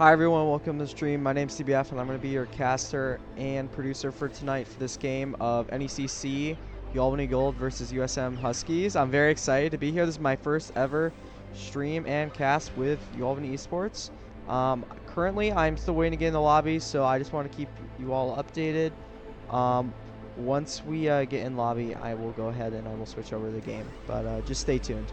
Hi everyone, welcome to the stream. My name's CBF and I'm going to be your caster and producer for tonight for this game of NECC UAlbany Gold versus USM Huskies. I'm very excited to be here. This is my first ever stream and cast with UAlbany Esports. Currently, I'm still waiting to get in the lobby, so I just want to keep you all updated. Once we get in lobby, I will go ahead and I will switch over to the game, but just stay tuned.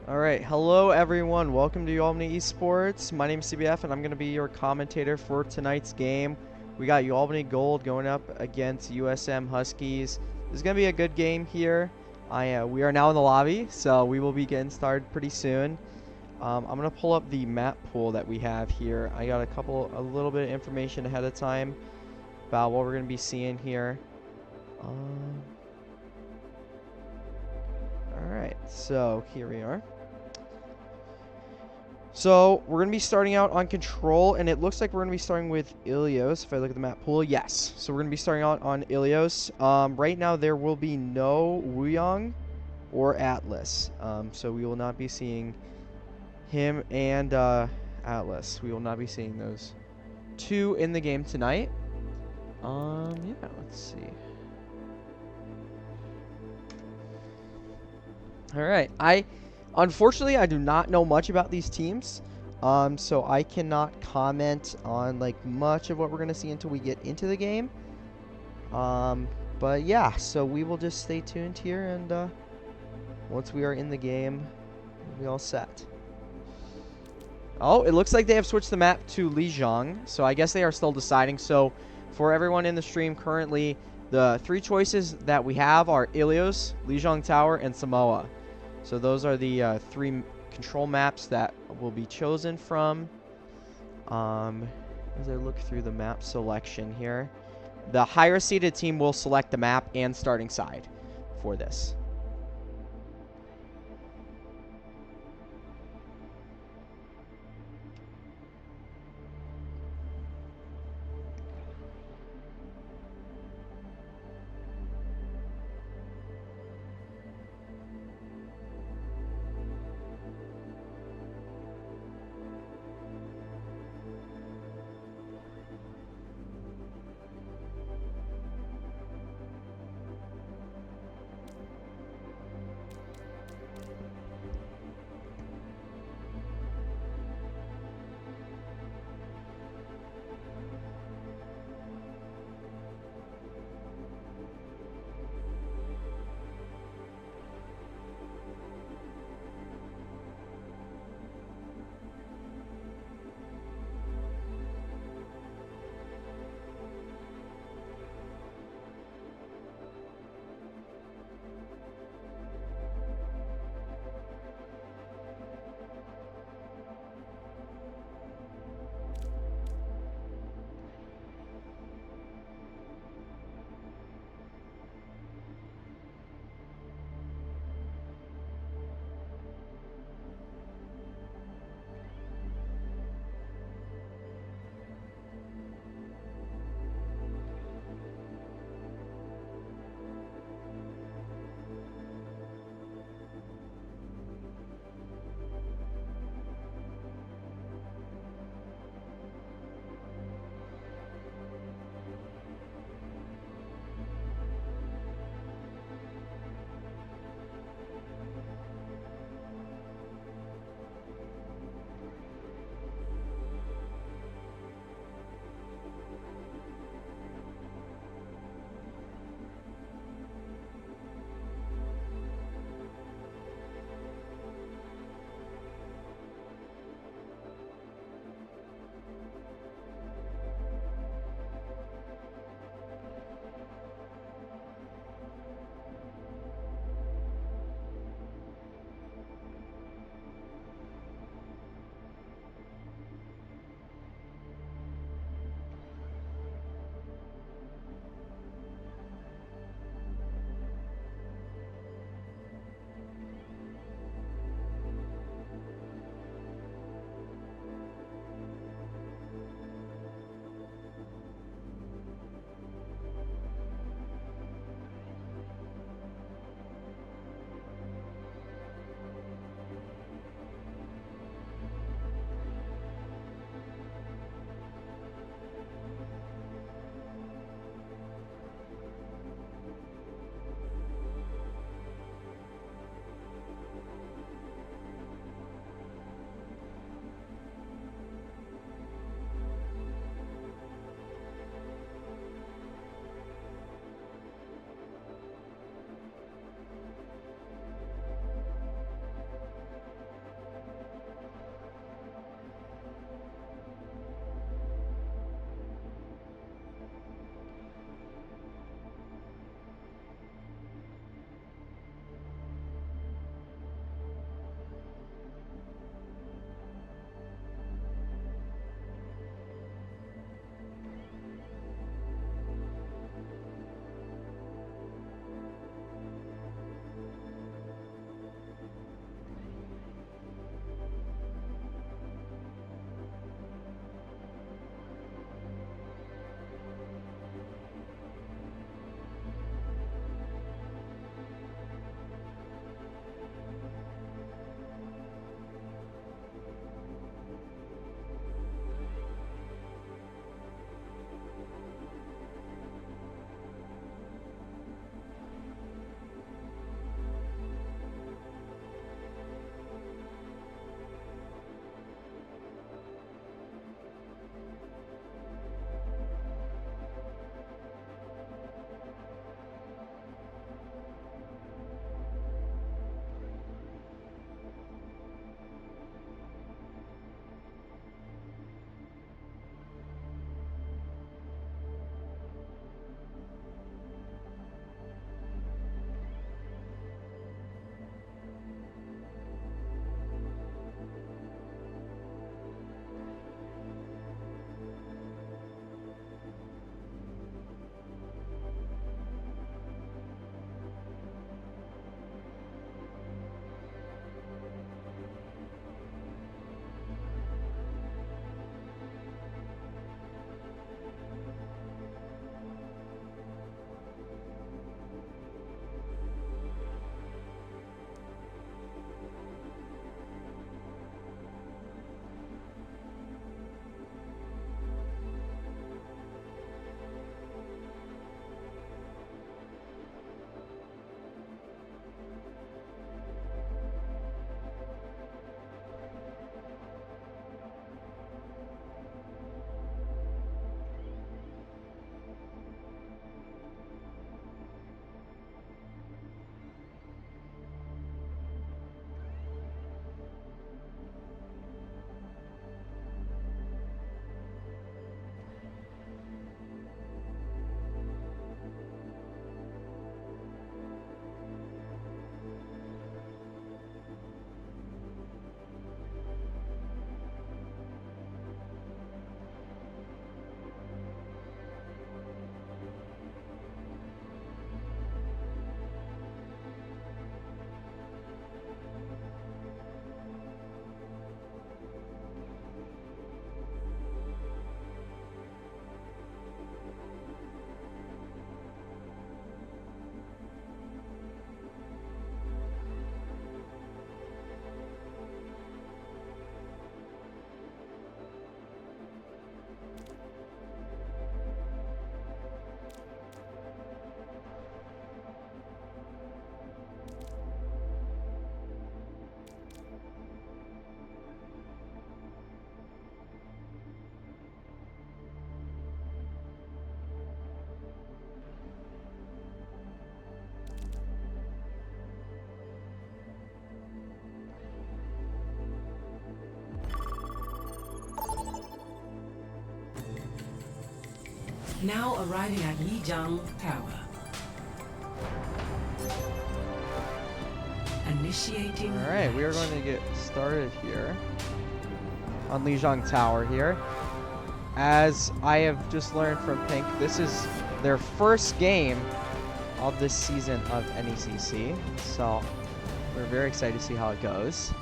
Alright, hello everyone, welcome to UAlbany Esports. My name is CBF and I'm going to be your commentator for tonight's game. We got UAlbany Gold going up against USM Huskies. This is going to be a good game here. We are now in the lobby, so we will be getting started pretty soon. I'm going to pull up the map pool that we have here. I got a little bit of information ahead of time about what we're going to be seeing here. Alright, so here we are. So, we're going to be starting out on control, and it looks like we're going to be starting with Ilios, if I look at the map pool. Yes, so we're going to be starting out on Ilios. Right now, there will be no Wuyong or Atlas, so we will not be seeing him and Atlas. We will not be seeing those two in the game tonight. Yeah, let's see. Alright, unfortunately, I do not know much about these teams, so I cannot comment on, like, much of what we're going to see until we get into the game. But yeah, so we will just stay tuned here, and once we are in the game, we'll be all set. Oh, it looks like they have switched the map to Lijiang, so I guess they are still deciding. So for everyone in the stream currently, the three choices that we have are Ilios, Lijiang Tower, and Samoa. So those are the three control maps that will be chosen from. As I look through the map selection here, the higher seeded team will select the map and starting side for this. Now arriving at Lijiang Tower. Initiating. All right, we are going to get started here on Lijiang Tower here. As I have just learned from Pink, this is their first game of this season of NECC, so we're very excited to see how it goes.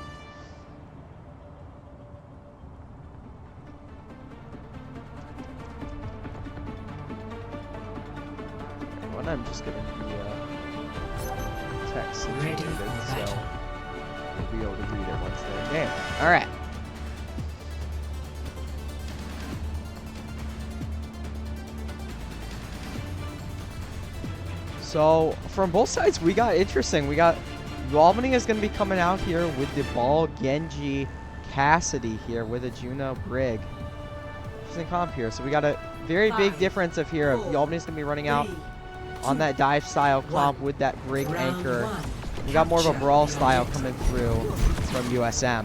I'm just getting the text situated, so we'll be able to read it once they're in game. All right. So from both sides, we got interesting. We got UAlbany is going to be coming out here with the Ball Genji Cassidy here with a Juno Brig. Interesting comp here. So we got a very big difference of here. UAlbany is going to be running out on that dive style comp with that Brig anchor. We got more of a brawl style coming through from USM.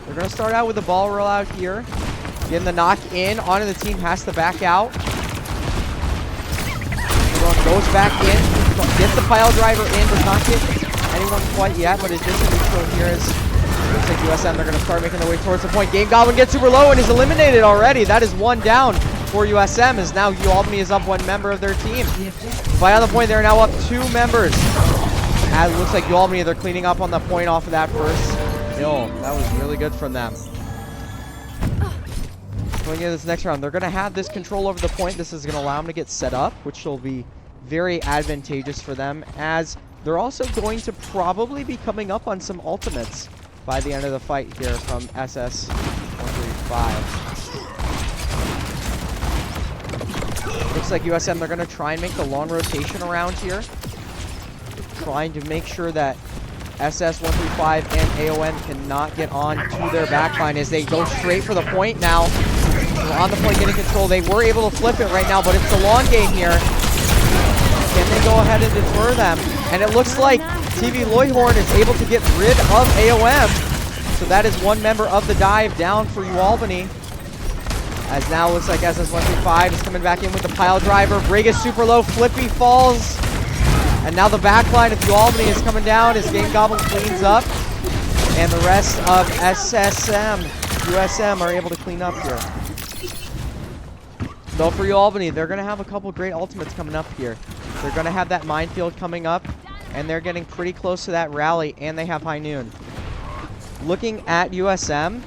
We're going to start out with the ball rollout here. Getting the knock in onto the team, has to back out. Goes back in, gets the pile driver in, does not get anyone quite yet, but is just in neutral here as looks like USM, they're going to start making their way towards the point. Game Goblin gets super low and is eliminated already. That is one down for USM, as now UAlbany is up one member of their team. By on the point, they're now up 2 members. As it looks like UAlbany, they're cleaning up on the point off of that first kill. That was really good from them. Going into this next round, they're going to have this control over the point. This is going to allow them to get set up, which will be very advantageous for them, as they're also going to probably be coming up on some ultimates by the end of the fight here from SS135. Looks like USM, they're going to try and make the long rotation around here, trying to make sure that SS135 and AON cannot get on to their backline as they go straight for the point now. On the point, getting control. They were able to flip it right now, but it's a long game here. Can they go ahead and deter them? And it looks like TV Loihorn is able to get rid of AOM. So that is one member of the dive down for UAlbany. As now looks like SS135 is coming back in with the pile driver. Brig is super low. Flippy falls. And now the backline of UAlbany is coming down as Game Goblin cleans up. And the rest of USM are able to clean up here. Though for UAlbany, they're going to have a couple great ultimates coming up here. They're going to have that minefield coming up, and they're getting pretty close to that rally, and they have High Noon. Looking at USM,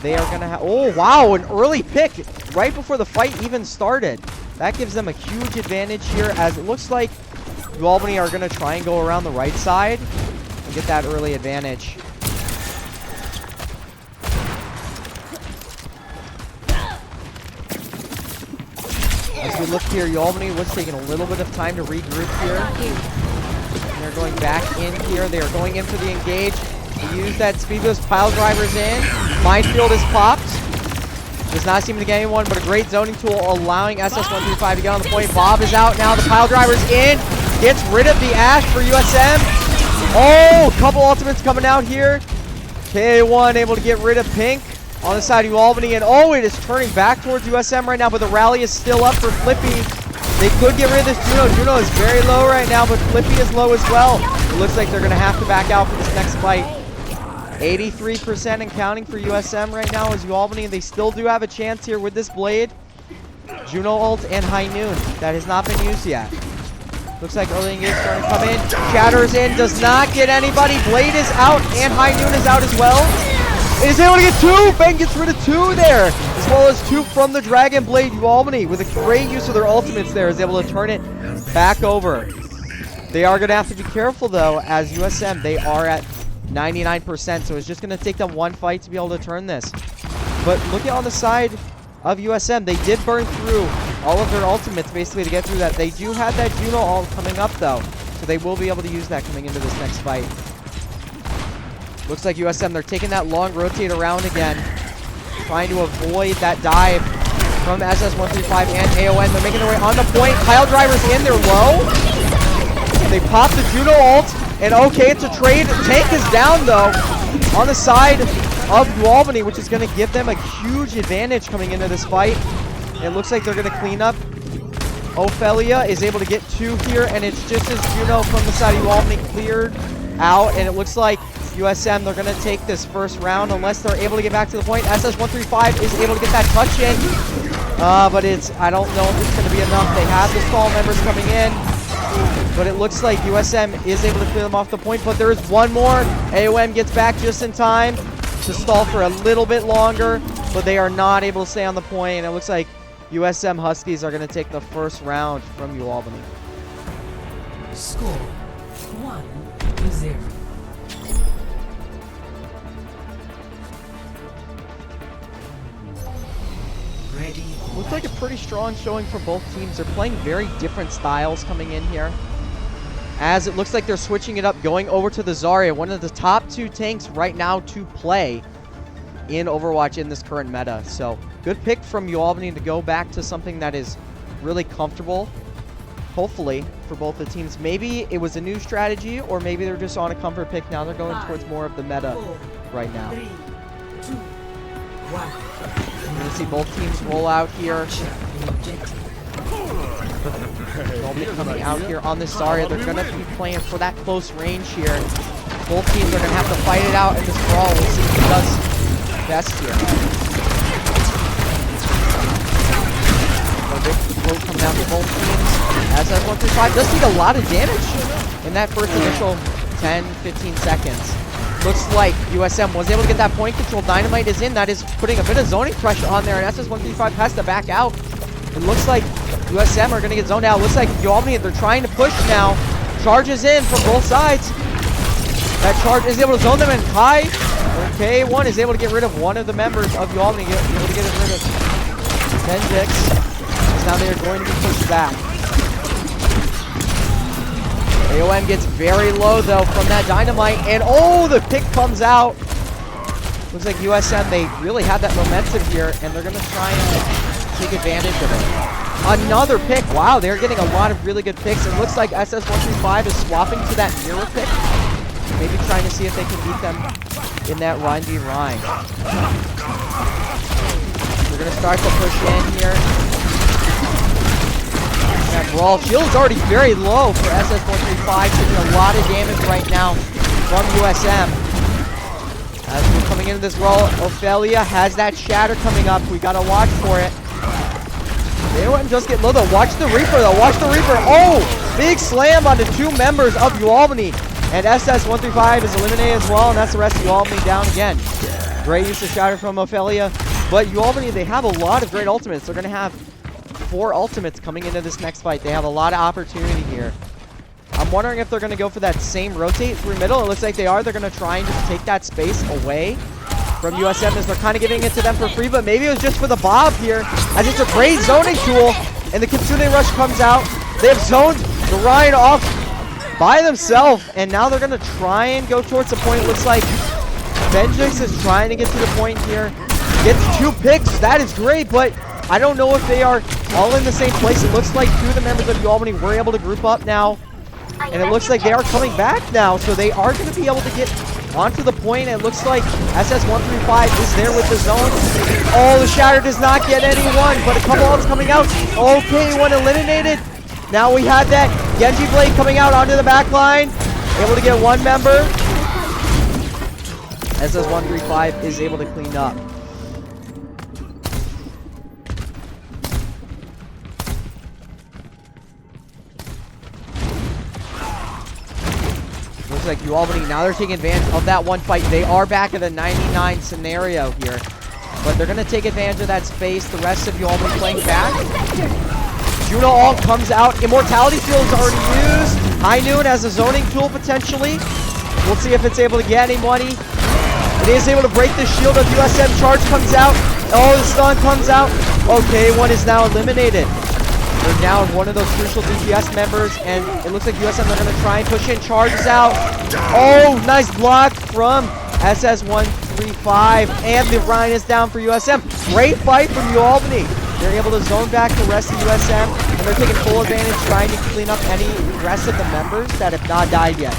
they are going to have... Oh, wow, an early pick right before the fight even started. That gives them a huge advantage here, as it looks like UAlbany are going to try and go around the right side and get that early advantage. As we look here, UAlbany was taking a little bit of time to regroup here. And they're going back in here. They are going in for the engage. They use that speed boost. Pile drivers in. Minefield is popped. Does not seem to get anyone, but a great zoning tool allowing SS135 to get on the point. Bob is out now. The pile driver's in. Gets rid of the Ash for USM. Oh, a couple ultimates coming out here. KA1 able to get rid of Pink on the side of UAlbany, and oh, it is turning back towards USM right now, but the rally is still up for Flippy. They could get rid of this Juno. Juno is very low right now, but Flippy is low as well. It looks like they're going to have to back out for this next fight. 83% and counting for USM right now as UAlbany, and they still do have a chance here with this Blade. Juno ult and High Noon. That has not been used yet. Looks like early engage starting to come in. Chatter's in, does not get anybody. Blade is out, and High Noon is out as well. It is able to get 2. Ben gets rid of 2 there, as well as 2 from the Dragon Blade. UAlbany, with a great use of their ultimates there, is able to turn it back over. They are going to have to be careful, though, as USM, they are at 99%, so it's just going to take them one fight to be able to turn this. But look at on the side of USM, they did burn through all of their ultimates, basically, to get through that. They do have that Juno ult coming up, though, so they will be able to use that coming into this next fight. Looks like USM, they're taking that long rotate around again, trying to avoid that dive from SS135 and AON. They're making their way on the point. Pile drivers in, they're low. They pop the Juno ult, and okay, it's a trade. Tank is down, though. On the side of UAlbany, which is going to give them a huge advantage coming into this fight. It looks like they're going to clean up. Ophelia is able to get 2 here, and it's just as Juno from the side of UAlbany cleared out, and it looks like USM, they're going to take this first round unless they're able to get back to the point. SS135 is able to get that touch in, but I don't know if it's going to be enough. They have the stall members coming in, but it looks like USM is able to clear them off the point, but there is one more. AOM gets back just in time to stall for a little bit longer, but they are not able to stay on the point, and it looks like USM Huskies are going to take the first round from UAlbany. Score 1-0. Ready. Looks like a pretty strong showing for both teams. They're playing very different styles coming in here. As it looks like they're switching it up, going over to the Zarya, one of the top 2 tanks right now to play in Overwatch in this current meta. So good pick from UAlbany to go back to something that is really comfortable, hopefully, for both the teams. Maybe it was a new strategy, or maybe they're just on a comfort pick. Now they're going towards more of the meta right now. 3, 2, 1. We're going to see both teams roll out here. UAlbany coming out here on this Zarya. They're going to be playing for that close range here. Both teams are going to have to fight it out in this brawl. We'll see who does best here. A big throw coming out to both teams. SS135 does take a lot of damage in that first initial 10-15 seconds. Looks like USM was able to get that point control. Dynamite is in. That is putting a bit of zoning pressure on there, and SS135 has to back out. It looks like USM are going to get zoned out. Looks like UAlbany, they're trying to push now. Charges in from both sides. That charge is able to zone them in high. Okay, one is able to get rid of one of the members of UAlbany. Able to get rid of Benjix. Now they are going to be pushed back. AOM gets very low though from that dynamite, and oh, the pick comes out. Looks like USM, they really have that momentum here, and they're going to try and take advantage of it. Another pick. Wow, they're getting a lot of really good picks. It looks like SS135 is swapping to that mirror pick. Maybe trying to see if they can beat them in that Rhyme v Rhyme. We're going to start to push in here. That brawl. Shield is already very low for SS135, taking a lot of damage right now from USM. As we're coming into this brawl, Ophelia has that shatter coming up. We gotta watch for it. They wouldn't just get low though. Watch the Reaper though. Watch the Reaper. Oh! Big slam onto 2 members of UAlbany. And SS135 is eliminated as well, and that's the rest of UAlbany down again. Great use of shatter from Ophelia. But UAlbany, they have a lot of great ultimates. They're gonna have 4 ultimates coming into this next fight. They have a lot of opportunity here. I'm wondering if they're going to go for that same rotate through middle. It looks like they are. They're going to try and just take that space away from USM as they're kind of giving it to them for free, but maybe it was just for the Bob here, as it's a great zoning tool, and the Kitsune Rush comes out. They have zoned the Ryan off by themselves, and now they're going to try and go towards the point. It looks like Benjix is trying to get to the point here. Gets 2 picks. That is great, but I don't know if they are all in the same place. It looks like 2 of the members of UAlbany were able to group up now. And it looks like they are coming back now. So they are going to be able to get onto the point. It looks like SS135 is there with the zone. Oh, the shatter does not get anyone, but a couple others coming out. Okay, one eliminated. Now we had that Genji Blade coming out onto the back line. Able to get 1 member. SS135 is able to clean up. Looks like UAlbany, now they're taking advantage of that one fight. They are back at a 99 scenario here. But they're going to take advantage of that space. The rest of UAlbany playing back. Juno Alt comes out. Immortality Field is already used. High Noon as a zoning tool potentially. We'll see if it's able to get any money. It is able to break the shield of USM. Charge comes out. Oh, the stun comes out. Okay, one is now eliminated. They're down one of those crucial DPS members, and it looks like USM are going to try and push in. Charges out. Oh, nice block from SS135, and the Ryan is down for USM. Great fight from UAlbany. They're able to zone back the rest of USM, and they're taking full advantage, trying to clean up any rest of the members that have not died yet.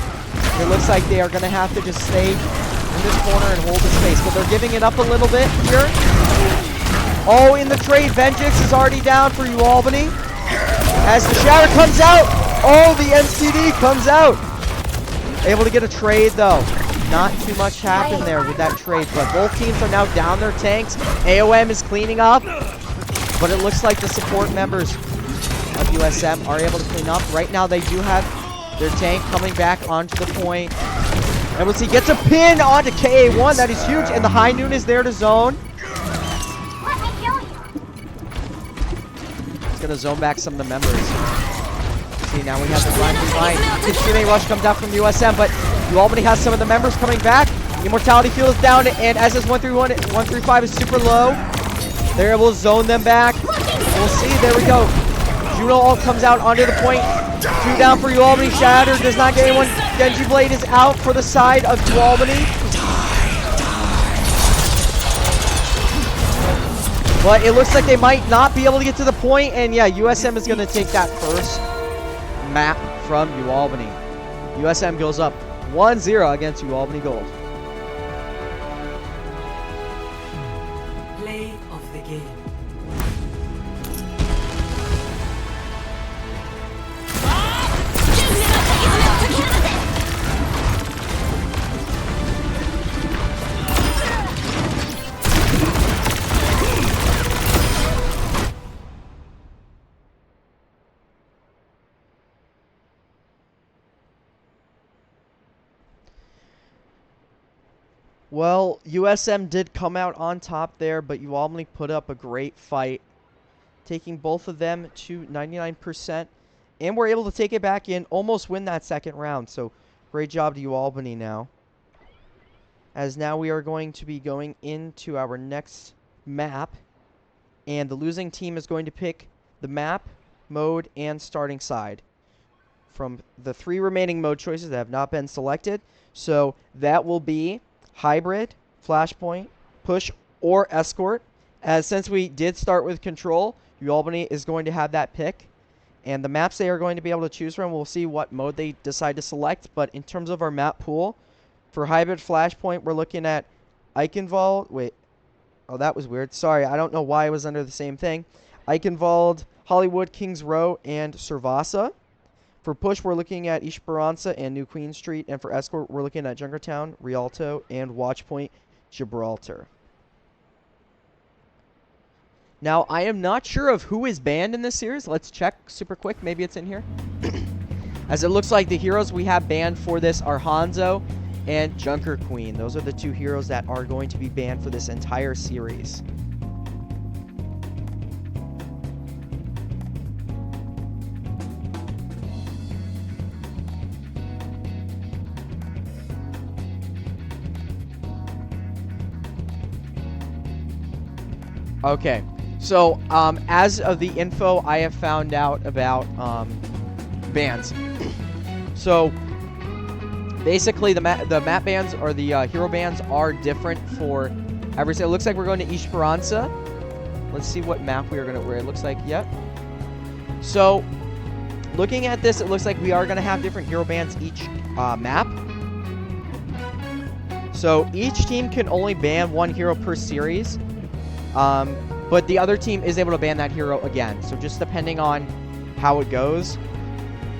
It looks like they are going to have to just stay in this corner and hold the space, but they're giving it up a little bit here. Oh, in the trade, Vengeance is already down for UAlbany. As the Shatter comes out, oh, the MCD comes out. Able to get a trade, though. Not too much happened there with that trade, but both teams are now down their tanks. AOM is cleaning up, but it looks like the support members of USM are able to clean up. Right now, they do have their tank coming back onto the point. And we'll see, gets a pin onto KA1. That is huge, and the High Noon is there to zone. It's going to zone back some of the members. See, now we have the grinding line. Consuming Rush comes out from USM, but UAlbany has some of the members coming back. Immortality Fuel is down, and as this 135 is super low, they're able to zone them back. We'll see, there we go. Juno ult comes out onto the point. 2 down for UAlbany. Shatter does not get anyone. Genji Blade is out for the side of UAlbany. But it looks like they might not be able to get to the point, and yeah, USM is going to take that first map from UAlbany. USM goes up 1-0 against UAlbany Gold. Play of the game. Well, USM did come out on top there, but UAlbany put up a great fight, taking both of them to 99%, and we're able to take it back in, almost win that second round. So, great job to UAlbany now. As now we are going to be going into our next map, and the losing team is going to pick the map, mode, and starting side from the 3 remaining mode choices that have not been selected. So, that will be Hybrid, Flashpoint, Push, or Escort. As since we did start with Control, UAlbany is going to have that pick. And the maps they are going to be able to choose from, we'll see what mode they decide to select. But in terms of our map pool, for Hybrid, Flashpoint, we're looking at Eichenwald. Wait. Oh, that was weird. Sorry, I don't know why it was under the same thing. Eichenwald, Hollywood, Kings Row, and Cervasa. For Push, we're looking at Esperanza and New Queen Street. And for Escort, we're looking at Junkertown, Rialto, and Watchpoint, Gibraltar. Now, I am not sure of who is banned in this series. Let's check super quick. Maybe it's in here. As it looks like the heroes we have banned for this are Hanzo and Junker Queen. Those are the 2 heroes that are going to be banned for this entire series. Okay, so as of the info I have found out about bans. So basically the map bans or the hero bans are different for every. It looks like we're going to Esperanza. Let's see what map we are going to. Where it looks like, yep. So looking at this, it looks like we are going to have different hero bans each map. So each team can only ban 1 hero per series. But the other team is able to ban that hero again. So just depending on how it goes.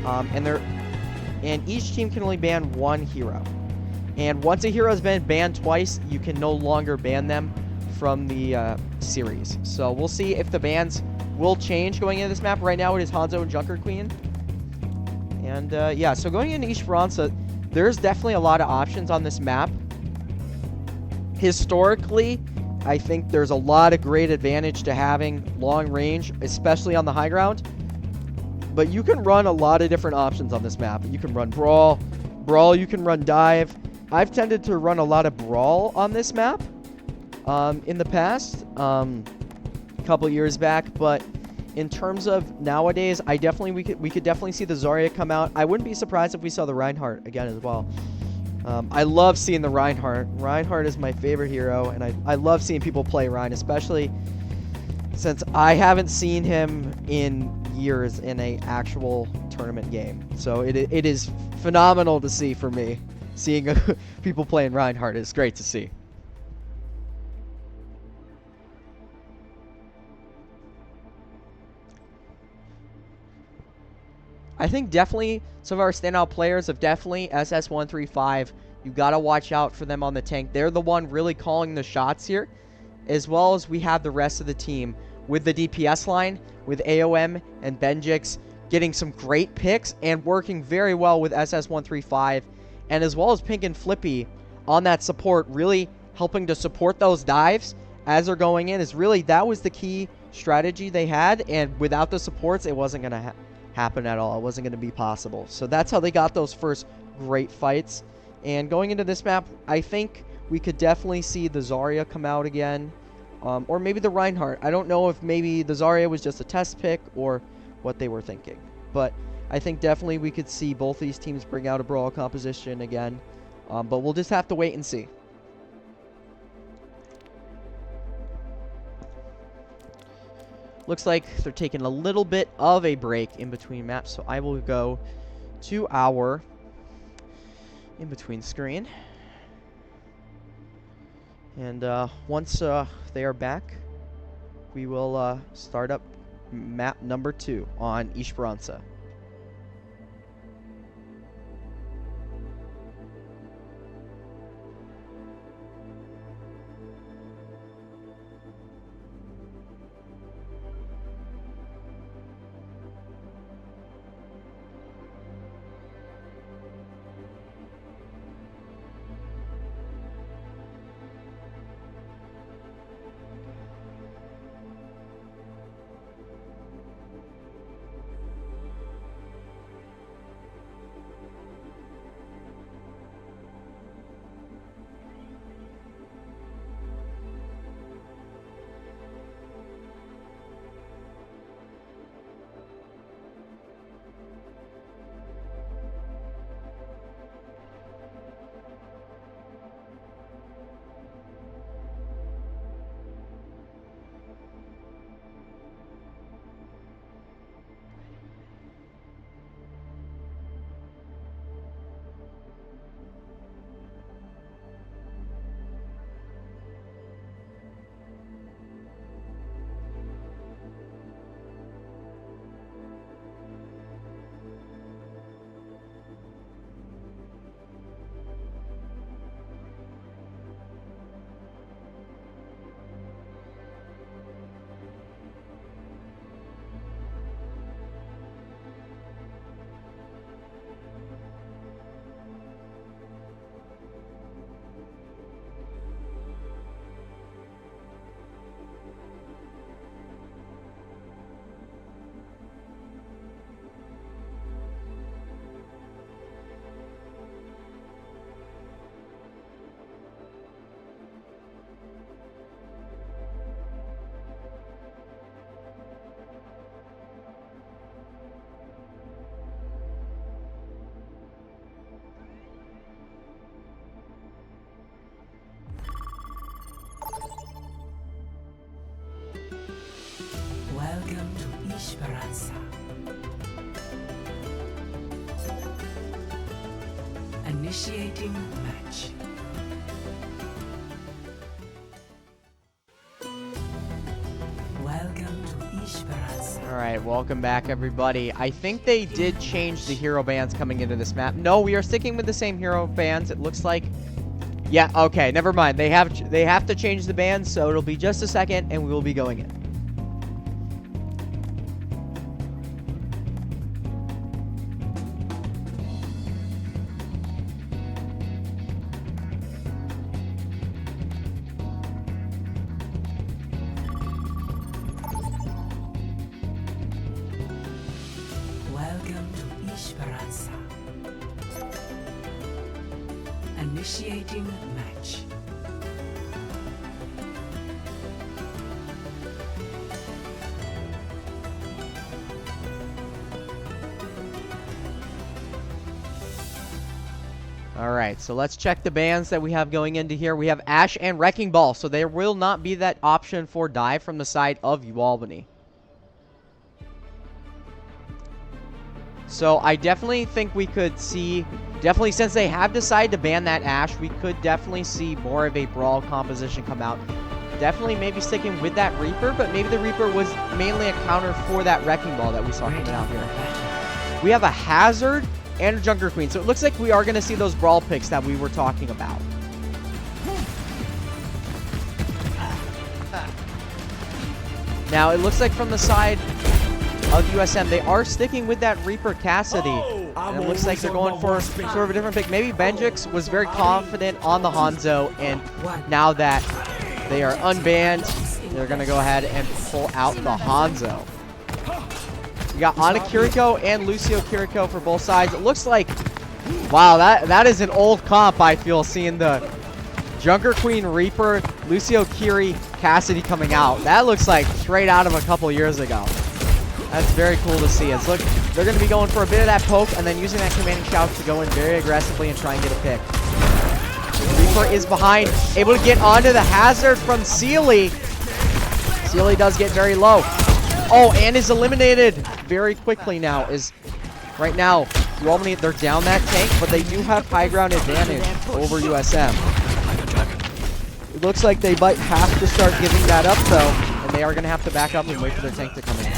And each team can only ban 1 hero. And once a hero has been banned twice, you can no longer ban them from the series. So we'll see if the bans will change going into this map. Right now it is Hanzo and Junker Queen. And yeah, so going into Esperanza, there's definitely a lot of options on this map. Historically, I think there's a lot of great advantage to having long range, especially on the high ground. But you can run a lot of different options on this map. You can run Brawl, you can run Dive. I've tended to run a lot of Brawl on this map in the past, a couple years back. But in terms of nowadays, we could definitely see the Zarya come out. I wouldn't be surprised if we saw the Reinhardt again as well. I love seeing the Reinhardt. Reinhardt is my favorite hero, and I love seeing people play Rein, especially since I haven't seen him in years in a actual tournament game. So it is phenomenal to see for me. seeing people playing Reinhardt is great to see. I think definitely some of our standout players have definitely SS135. You got to watch out for them on the tank. They're the one really calling the shots here, as well as we have the rest of the team with the DPS line, with AOM and Benjix getting some great picks and working very well with SS135, and as well as Pink and Flippy on that support, really helping to support those dives as they're going in. Is really, that was the key strategy they had, and without the supports, it wasn't going to happen at all. It wasn't going to be possible. So that's how they got those first great fights. And going into this map, I think we could definitely see the Zarya come out again, or maybe the Reinhardt. I don't know if maybe the Zarya was just a test pick or what they were thinking, but I think definitely we could see both these teams bring out a brawl composition again, but we'll just have to wait and see. Looks like they're taking a little bit of a break in between maps, so I will go to our in-between screen. And once they are back, we will start up map number 2 on Esperanza. Welcome to Esperanza. Initiating match. Welcome to Esperanza. Alright, welcome back everybody. I think they did change the hero bands coming into this map. No, we are sticking with the same hero bands. It looks like... Yeah, okay, never mind. They have to change the bands, so it'll be just a second and we will be going in. Welcome to Esperanza. Initiating match. Alright, so let's check the bans that we have going into here. We have Ash and Wrecking Ball, so there will not be that option for dive from the side of UAlbany. So I definitely think we could see definitely, since they have decided to ban that Ashe, we could definitely see more of a Brawl composition come out. Definitely maybe sticking with that Reaper, but maybe the Reaper was mainly a counter for that Wrecking Ball that we saw coming out here. We have a Hazard and a Junker Queen, so it looks like we are going to see those Brawl picks that we were talking about. Now, it looks like from the side of USM, they are sticking with that Reaper Cassidy. And it looks like they're going for sort of a different pick. Maybe Benjix was very confident on the Hanzo, and now that they are unbanned, they're going to go ahead and pull out the Hanzo. We got Ana Kiriko and Lucio Kiriko for both sides. It looks like, wow, that is an old comp, I feel, seeing the Junker Queen Reaper, Lucio Kiri, Cassidy coming out. That looks like straight out of a couple years ago. That's very cool to see. It's look, they're going to be going for a bit of that poke and then using that commanding shout to go in very aggressively and try and get a pick. Reaper is behind, able to get onto the Hazard from Sealy. Sealy does get very low. Oh, and is eliminated very quickly now. Right now, UAlbany, they're down that tank, but they do have high ground advantage over USM. It looks like they might have to start giving that up, though, and they are going to have to back up and wait for their tank to come in.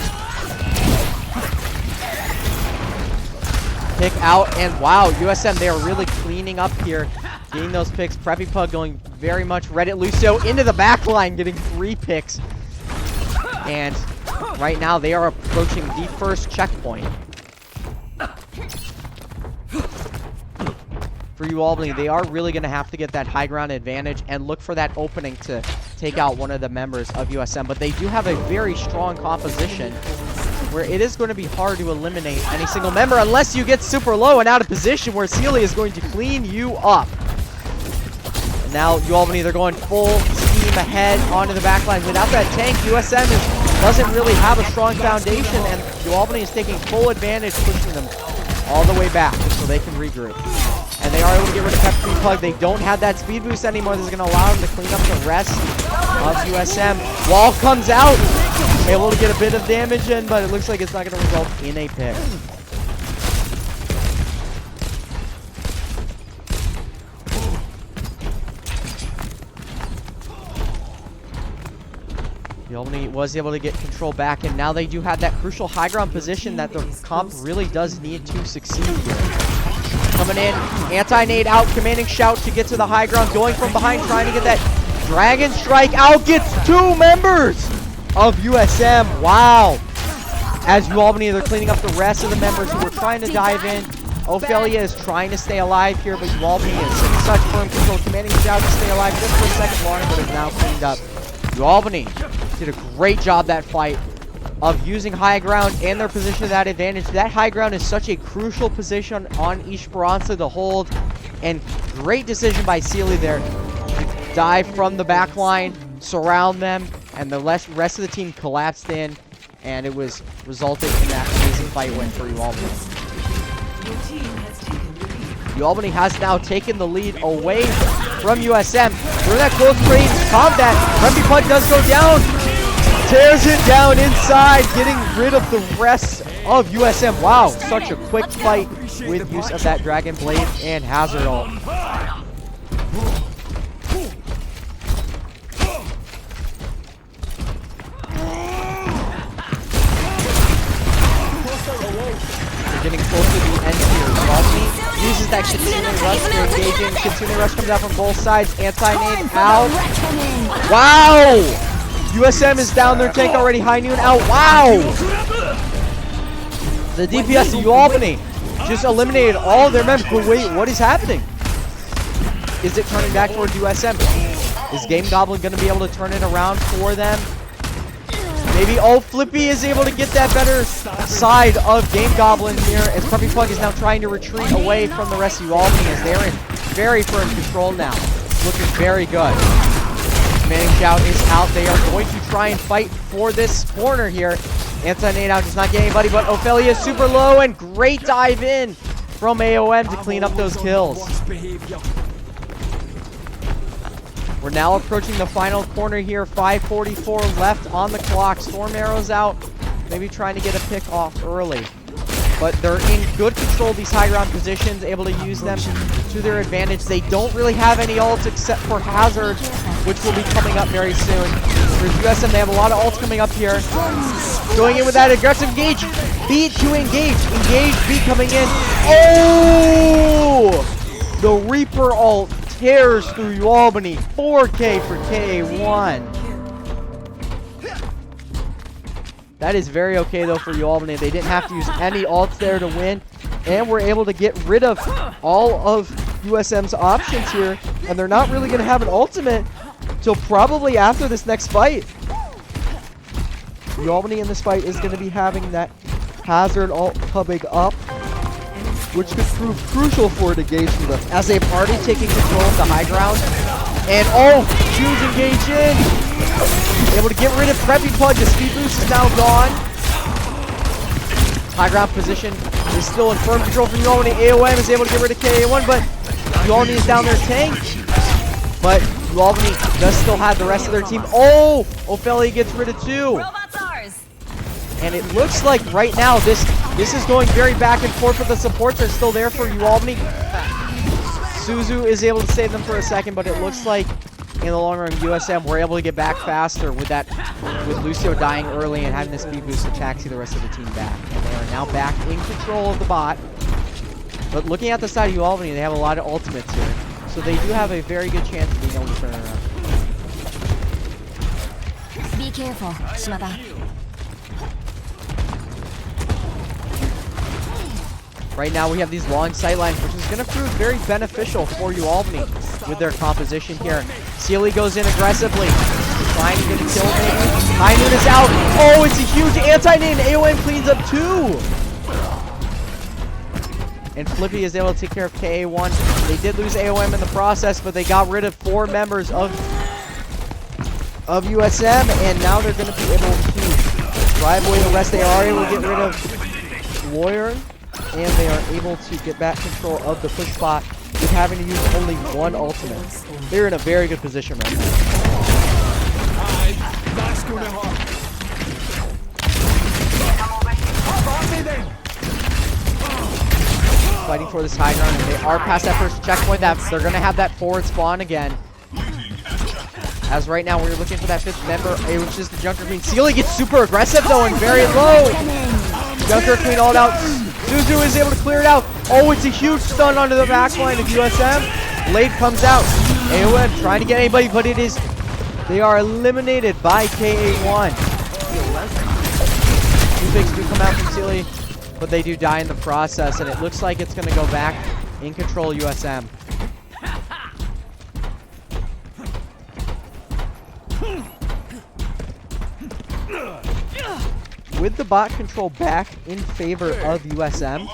Pick out, and wow, USM, they are really cleaning up here, getting those picks. Preppy Pug going very much Reddit Lucio into the back line, getting 3 picks. And right now, they are approaching the first checkpoint. For UAlbany, they are really going to have to get that high ground advantage and look for that opening to take out one of the members of USM. But they do have a very strong composition where it is going to be hard to eliminate any single member unless you get super low and out of position, where Celia is going to clean you up. And now UAlbany, they're going full steam ahead onto the back line. Without that tank, USM doesn't really have a strong foundation, and UAlbany is taking full advantage, pushing them all the way back so they can regroup. And they are able to get rid of Preppy Pug. They don't have that speed boost anymore. This is going to allow them to clean up the rest of USM. Wall comes out, able to get a bit of damage in, but it looks like it's not going to result in a pick. UAlbany was able to get control back, and now they do have that crucial high ground position that the comp really does need to succeed here. Coming in, anti-nade out, commanding shout to get to the high ground, going from behind, trying to get that Dragon Strike out, gets 2 members of USM. Wow. As UAlbany, they're cleaning up the rest of the members who were trying to dive in. Ophelia is trying to stay alive here, but UAlbany is in such firm control, commanding shout to stay alive just for a second longer, but is now cleaned up. UAlbany did a great job that fight of using high ground and their position of that advantage. That high ground is such a crucial position on Esperanza to hold, and great decision by Sealy there to dive from the back line, surround them, and the rest of the team collapsed in, and it was resulted in that amazing fight win for UAlbany. UAlbany has now taken the lead away from USM. Through that close range combat, Preppy Pug does go down. Tears it down inside, getting rid of the rest of USM. Wow, such a quick fight with use of that Dragon Blade and Hazard ult. We're getting close to the end here. UAlbany uses that Kitsune Rush to engage in. Kitsune Rush comes out from both sides. Anti-nade out. Wow! USM is down their tank already. High Noon out. Wow! The DPS of UAlbany just eliminated all of their members. But wait, what is happening? Is it turning back towards USM? Is Game Goblin going to be able to turn it around for them? Maybe. Oh, Flippy is able to get that better side of Game Goblin here, as Preppy Pug is now trying to retreat away from the rest of UAlbany, as they're in very firm control now. Looking very good. Commanding shout is out. They are going to try and fight for this corner here. Anti-nade out does not get anybody, but Ophelia is super low, and great dive in from AOM to clean up those kills. We're now approaching the final corner here. 5:44 left on the clock. Storm Arrow's out. Maybe trying to get a pick off early. but they're in good control of these high ground positions, able to use them to their advantage. They don't really have any ults except for Hazard, which will be coming up very soon. For USM, they have a lot of ults coming up here. Going in with that aggressive engage. B to engage. Engage, B coming in. Oh! The Reaper ult tears through UAlbany. 4K for KA1. That is very okay though for UAlbany. They didn't have to use any ults there to win. And we're able to get rid of all of USM's options here. And they're not really going to have an ultimate till probably after this next fight. UAlbany in this fight is going to be having that Hazard ult coming up, which could prove crucial for an engagement left as they've already taken control of the high ground. And oh, choose engage in. Able to get rid of Preppy Pudge. The speed boost is now gone. High ground position is still in firm control from UAlbany. AOM is able to get rid of KA1, but UAlbany is down there tank. But UAlbany does still have the rest of their team. Oh, Ophelia gets rid of 2. And it looks like right now this is going very back and forth, but the supports are still there for UAlbany. Suzu is able to save them for a second, but it looks like in the long run, USM were able to get back faster with Lucio dying early and having the speed boost to taxi the rest of the team back. And they are now back in control of the bot. But looking at the side of UAlbany, they have a lot of ultimates here. So they do have a very good chance of being able to turn it around. Be careful, Shimada. Right now we have these long sight lines, which is going to prove very beneficial for UAlbany with their composition here. Sealy goes in aggressively, trying to get a kill maybe. High Noon is out. Oh, it's a huge anti-nade. AOM cleans up 2. And Flippy is able to take care of KA1. They did lose AOM in the process, but they got rid of 4 members of USM, and now they're going to be able to drive away the rest. They are able to get rid of Lawyer, and they are able to get back control of the push bot with having to use only 1 ultimate. They're in a very good position right now. Fighting for this high ground, and they are past that first checkpoint. That they're going to have that forward spawn again. As right now we're looking for that 5th member, which is the Junker Queen. Sealy gets super aggressive though and very low. Junker Queen all out. Suzu is able to clear it out. Oh, it's a huge stun onto the backline of USM. Blade comes out. AOM trying to get anybody, but they are eliminated by KA1. 2 picks do come out from Sealy, but they do die in the process, and it looks like it's going to go back in control USM. With the bot control back in favor of USM,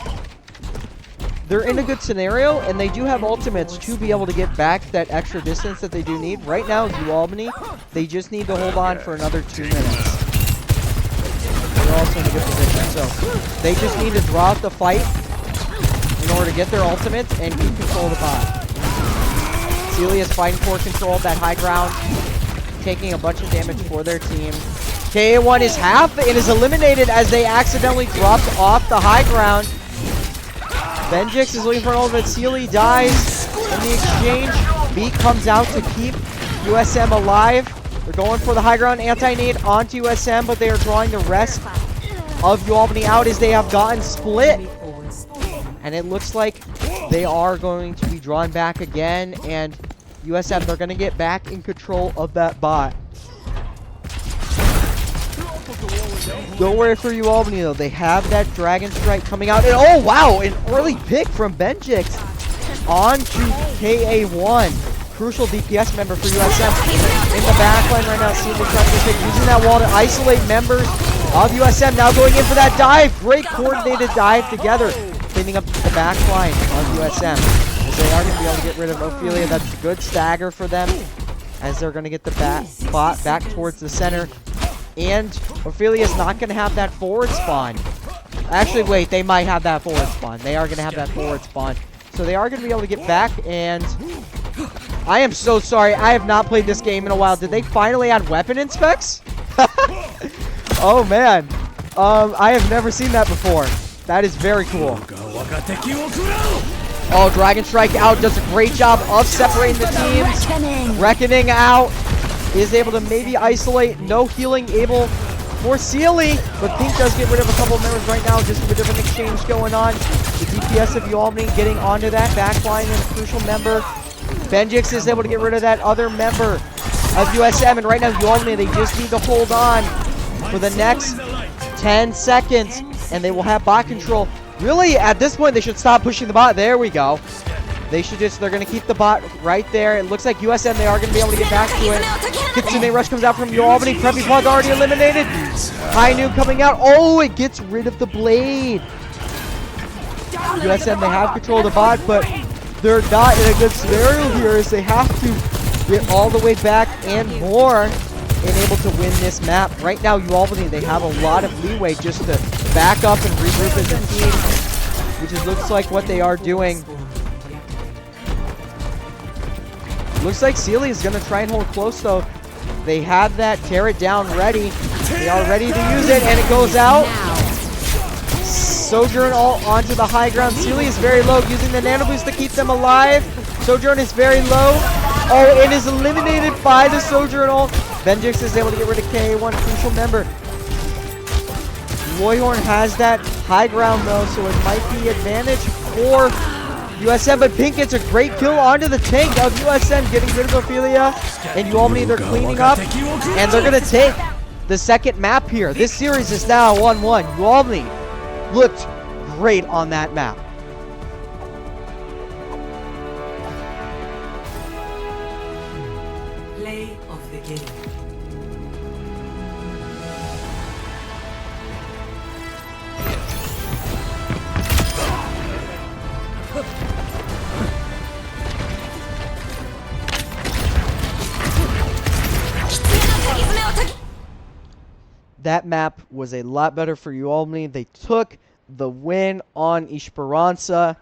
they're in a good scenario, and they do have ultimates to be able to get back that extra distance that they do need. Right now, UAlbany, they just need to hold on for another 2 minutes. They're also in a good position, so they just need to draw out the fight in order to get their ultimates and keep control of the bot. Celia is fighting for control of that high ground, taking a bunch of damage for their team. KA1 is half and is eliminated as they accidentally dropped off the high ground. Benjix is looking for an ultimate. Sealy dies in the exchange. Beat comes out to keep USM alive. They're going for the high ground anti-nade onto USM, but they are drawing the rest of UAlbany out as they have gotten split. And it looks like they are going to be drawn back again, and USM, they're going to get back in control of that bot. Don't worry for UAlbany though, they have that Dragon Strike coming out, and oh wow, an early pick from Benjix onto KA1. Crucial DPS member for USM. In the backline right now, seeing the trying to pick, using that wall to isolate members of USM. Now going in for that dive. Great coordinated dive together, cleaning up the backline of USM. As they are going to be able to get rid of Ophelia. That's a good stagger for them, as they're going to get the bot back towards the center. And Ophelia's not going to have that forward spawn. Actually, wait, they might have that forward spawn. They are going to have that forward spawn. So they are going to be able to get back, and I am so sorry. I have not played this game in a while. Did they finally add weapon inspects? Oh, man. I have never seen that before. That is very cool. Oh, Dragon Strike out does a great job of separating the teams. Reckoning out is able to maybe isolate. No healing able for Sealy, but Pink does get rid of a couple of members right now. Just a different exchange going on. The DPS of UAlbany getting onto that back line and a crucial member. Benjix is able to get rid of that other member of USM, and right now UAlbany, they just need to hold on for the next 10 seconds, and they will have bot control. Really, at this point, they should stop pushing the bot. There we go. They're going to keep the bot right there. It looks like USM, they are going to be able to get back to it. Kitsune Rush comes out from UAlbany. Preppy Pod already eliminated. High Noon coming out. Oh, it gets rid of the blade. USM, they have control of the bot, but they're not in a good scenario here as they have to get all the way back and more and able to win this map. Right now, UAlbany, they have a lot of leeway just to back up and regroup as a team, which looks like what they are doing. Looks like Sealy is going to try and hold close, though. They have that tear it down ready. They are ready to use it, and it goes out. Sojourn all onto the high ground. Sealy is very low, using the nano boost to keep them alive. Sojourn is very low. Oh, it is eliminated by the Sojourn ult. Benjix is able to get rid of KA1, crucial member. Loyhorn has that high ground, though, so it might be advantage for USM, but Pink gets a great kill onto the tank of USM, getting rid of Ophelia, and UAlbany, they're cleaning up, and they're going to take the second map here. This series is now 1-1. UAlbany looked great on that map. Play of the game. That map was a lot better for UAlbany. They took the win on Esperanza,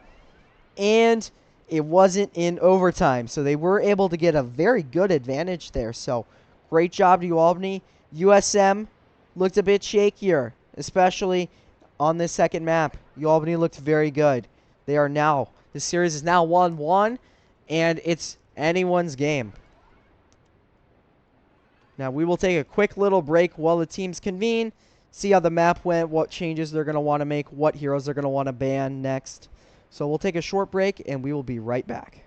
and it wasn't in overtime, so they were able to get a very good advantage there. So great job to UAlbany. USM looked a bit shakier, especially on this second map. UAlbany looked very good. This series is now 1-1, and it's anyone's game. Now, we will take a quick little break while the teams convene, see how the map went, what changes they're going to want to make, what heroes they're going to want to ban next. So we'll take a short break, and we will be right back.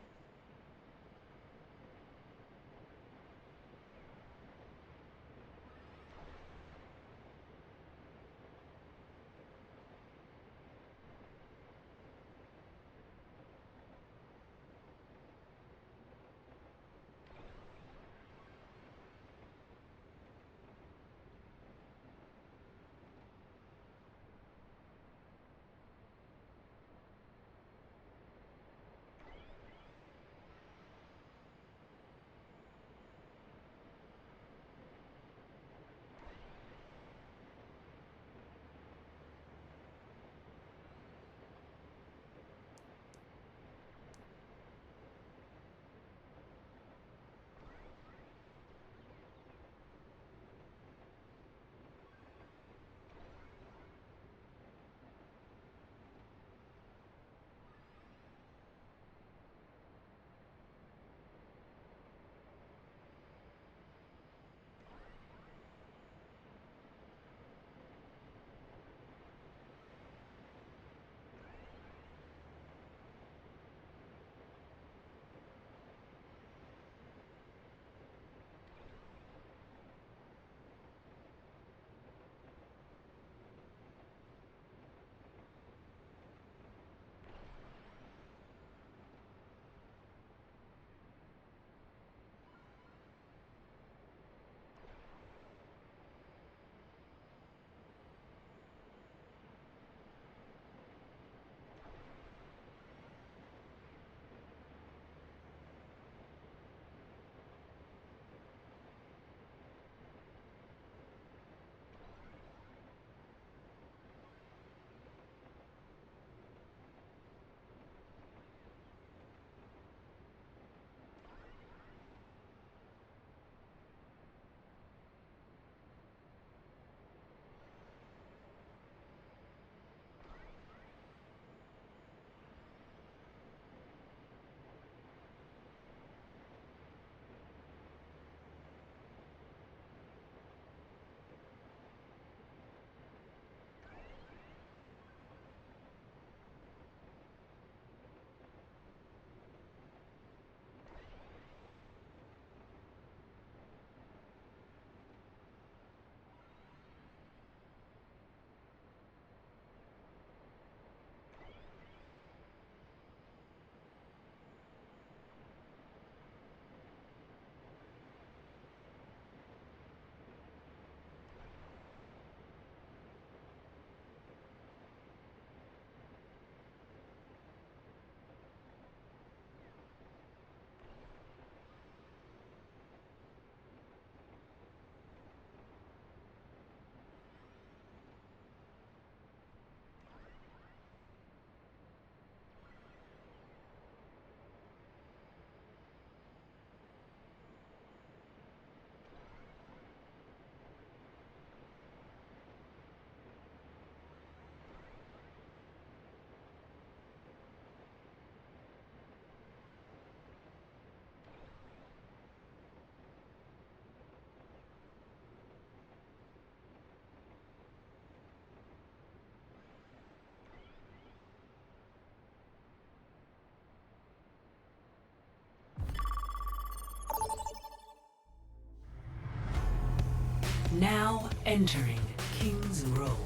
Now entering King's Row.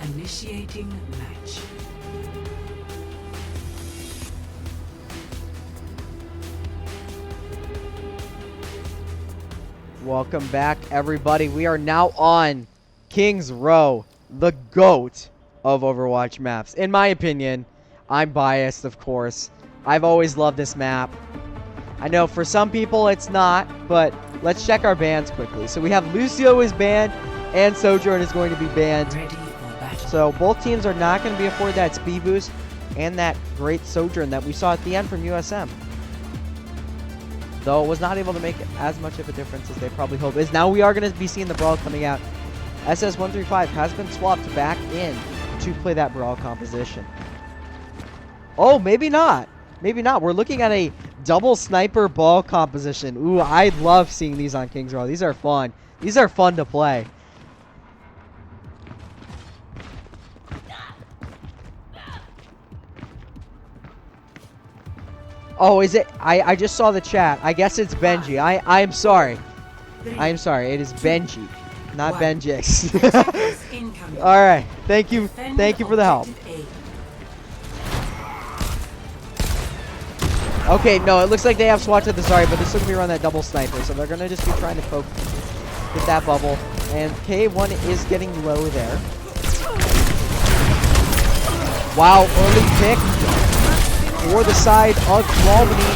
Initiating match. Welcome back, everybody. We are now on King's Row, the GOAT of Overwatch maps. In my opinion, I'm biased, of course. I've always loved this map. I know for some people it's not, but let's check our bans quickly. So we have Lucio is banned, and Sojourn is going to be banned. Ready for battle. So both teams are not going to be afforded that speed boost and that great Sojourn that we saw at the end from USM. Though it was not able to make as much of a difference as they probably hoped. Is now we are going to be seeing the Brawl coming out. SS135 has been swapped back in to play that Brawl composition. Oh, maybe not. Maybe not. We're looking at a double sniper ball composition. Ooh, I love seeing these on King's Row. These are fun. These are fun to play. Oh, is it? I just saw the chat. I guess it's Benji. I'm sorry. I'm sorry. It is Benji, not Benjix. All right. Thank you. Thank you for the help. Okay, no, it looks like they have swatch at the Zarya, but this is going to be around that double sniper, so they're going to just be trying to poke, get that bubble. And K1 is getting low there. Wow, early pick for the side of UAlbany.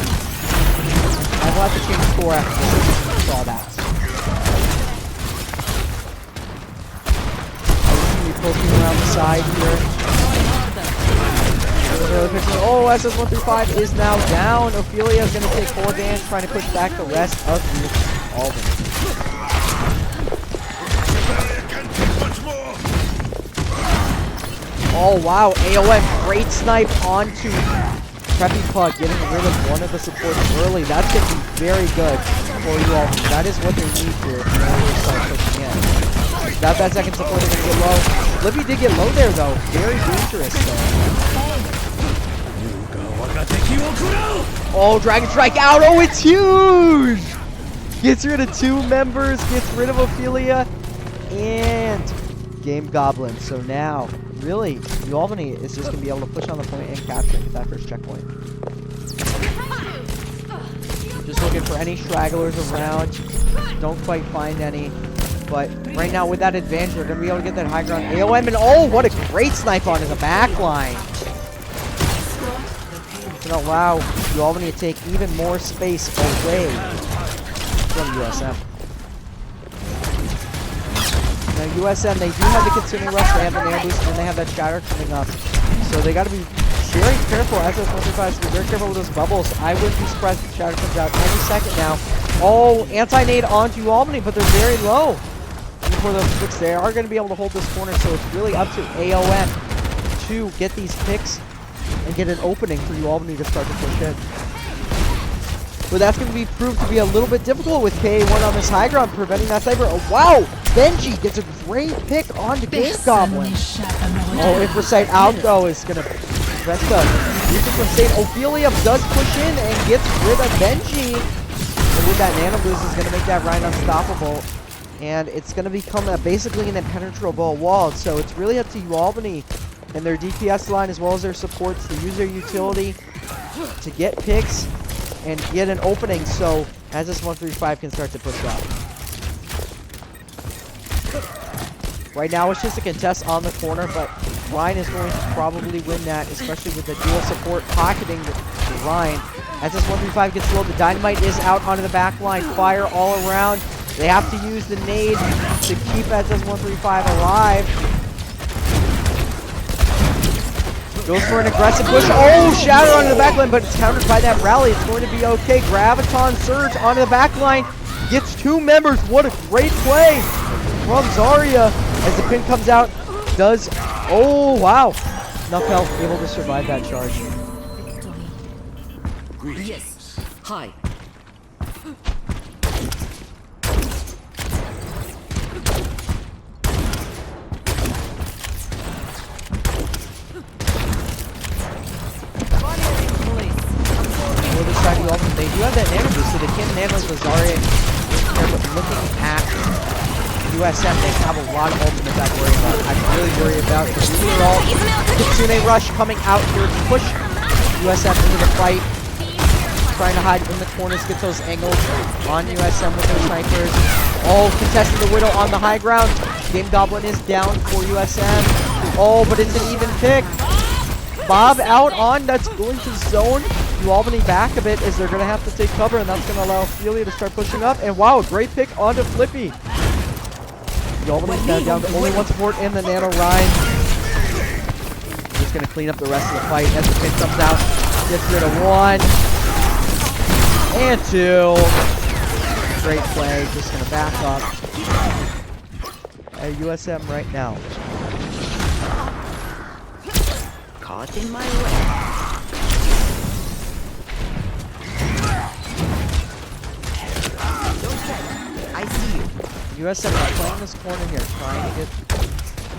I will have to change score after this. I saw that. I'm going to be poking around the side here. Oh, SS135 is now down. Ophelia is going to take 4 damage, trying to push back the rest of UAlbany. Oh, wow. AOM, great snipe onto Preppy Pug, getting rid of one of the supports early. That's going to be very good for UAlbany. That is what they need here in order to start pushing in. That second support is going to get low. Lippy did get low there, though. Very dangerous, though. Oh, Dragon Strike out. Oh, it's huge. Gets rid of 2 members. Gets rid of Ophelia. And Game Goblin. So now, really, UAlbany is just going to be able to push on the point and capture that first checkpoint. Just looking for any stragglers around. Don't quite find any. But right now, with that advantage, we're going to be able to get that high ground. AOM, and oh, what a great snipe onto the back line. Gonna allow UAlbany to take even more space away from USM. Now USM, they do have the Consuming Rush, they have the Nair Boost, and they have that Shatter coming up. So they gotta be very careful. SS135 should be very careful with those bubbles. I wouldn't be surprised if the Shatter comes out any second now. Oh, anti-nade onto UAlbany, but they're very low. And for the picks, they are gonna be able to hold this corner, so it's really up to AOM to get these picks and get an opening for UAlbany to start to push in. But that's going to be proved to be a little bit difficult with K1 on this high ground, preventing that sniper. Oh, wow! Benji gets a great pick on the Game Goblin. Oh, Infrasight out, though, is going to prevent the music from staying. Ophelia does push in and gets rid of Benji. And with that Nano Boost, is going to make that Rhine unstoppable. And it's going to become basically an impenetrable wall. So it's really up to UAlbany and their DPS line, as well as their supports, to use their utility to get picks and get an opening, so SS135 can start to push up. Right now it's just a contest on the corner, but Ryan is going to probably win that, especially with the dual support pocketing the Ryan. SS135 gets low, the Dynamite is out onto the back line, fire all around. They have to use the nade to keep SS135 alive. Goes for an aggressive push. Oh, Shatter onto the backline, but it's countered by that rally. It's going to be okay. Graviton Surge onto the backline. Gets 2 members. What a great play from Zarya. As the pin comes out, does... Oh, wow. Knuckle able to survive that charge. Yes. Hi. They do have that Nano Boost, so they can nano the Zarya here, but looking at USM, they have a lot of ultimates I'd worry about. I'd really worry about the Reaper ult. Kitsune Rush coming out here to push USM into the fight. Trying to hide in the corners, get those angles on USM with their snipers. Oh, contesting the Widow on the high ground. Game Goblin is down for USM. Oh, but it's an even pick. Bob out on, that's going to zone UAlbany back a bit as they're going to have to take cover, and that's going to allow Ophelia to start pushing up. And wow, a great pick onto Flippy. UAlbany's now down to only one support in the Nano Rhyme. Just going to clean up the rest of the fight as the pin comes out. Gets rid of 1 and 2. Great play, just going to back up. At USM right now. Caught in my way. I see you. USM is playing this corner here, trying to get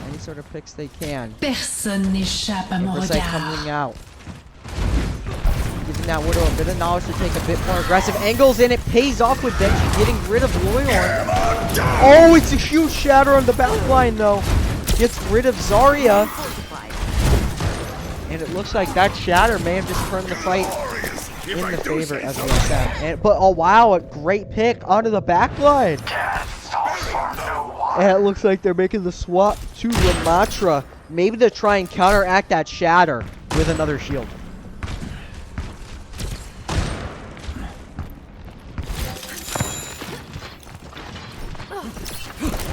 any sort of picks they can. Personne n'échappe à mon Versailles regard. coming out. Giving that Widow a bit of knowledge to take a bit more aggressive angles, and it pays off with Benji getting rid of Loyorn. Oh, it's a huge shatter on the back line though. Gets rid of Zarya. And it looks like that shatter may have just turned the fight in the favor of USM. But oh wow, a great pick onto the back line. And it looks like they're making the swap to Ramatra. Maybe to try and counteract that shatter with another shield.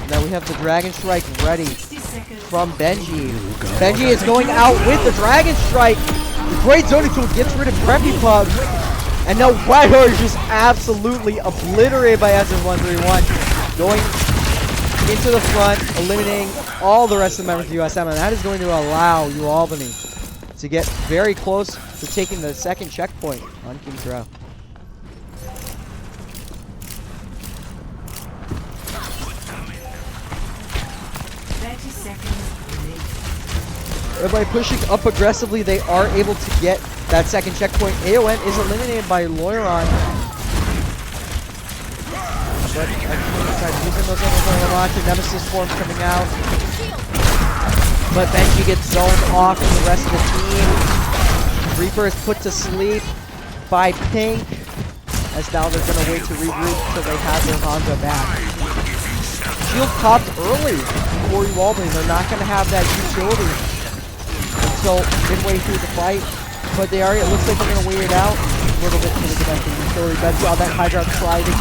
Now we have the Dragon Strike ready from Benji. Benji is going out with the Dragon Strike. The great zoning tool gets rid of Preppy Pug. And now Whitehorse is just absolutely obliterated by SM131. Going into the front, eliminating all the rest of the members of USM. And that is going to allow UAlbany to get very close to taking the second checkpoint on King's Row. By pushing up aggressively, they are able to get that second checkpoint. AON is eliminated by Loiron. But using those other Nemesis forms coming out. But Benji gets zoned off from the rest of the team. Reaper is put to sleep by Pink. As now they're going to wait to regroup until they have their Hanzo back. Shield popped early for UAlbany. They're not going to have that utility until midway through the fight, but they are. It looks like they're going to wait it out a little bit to get the utility. But saw that Hydra try to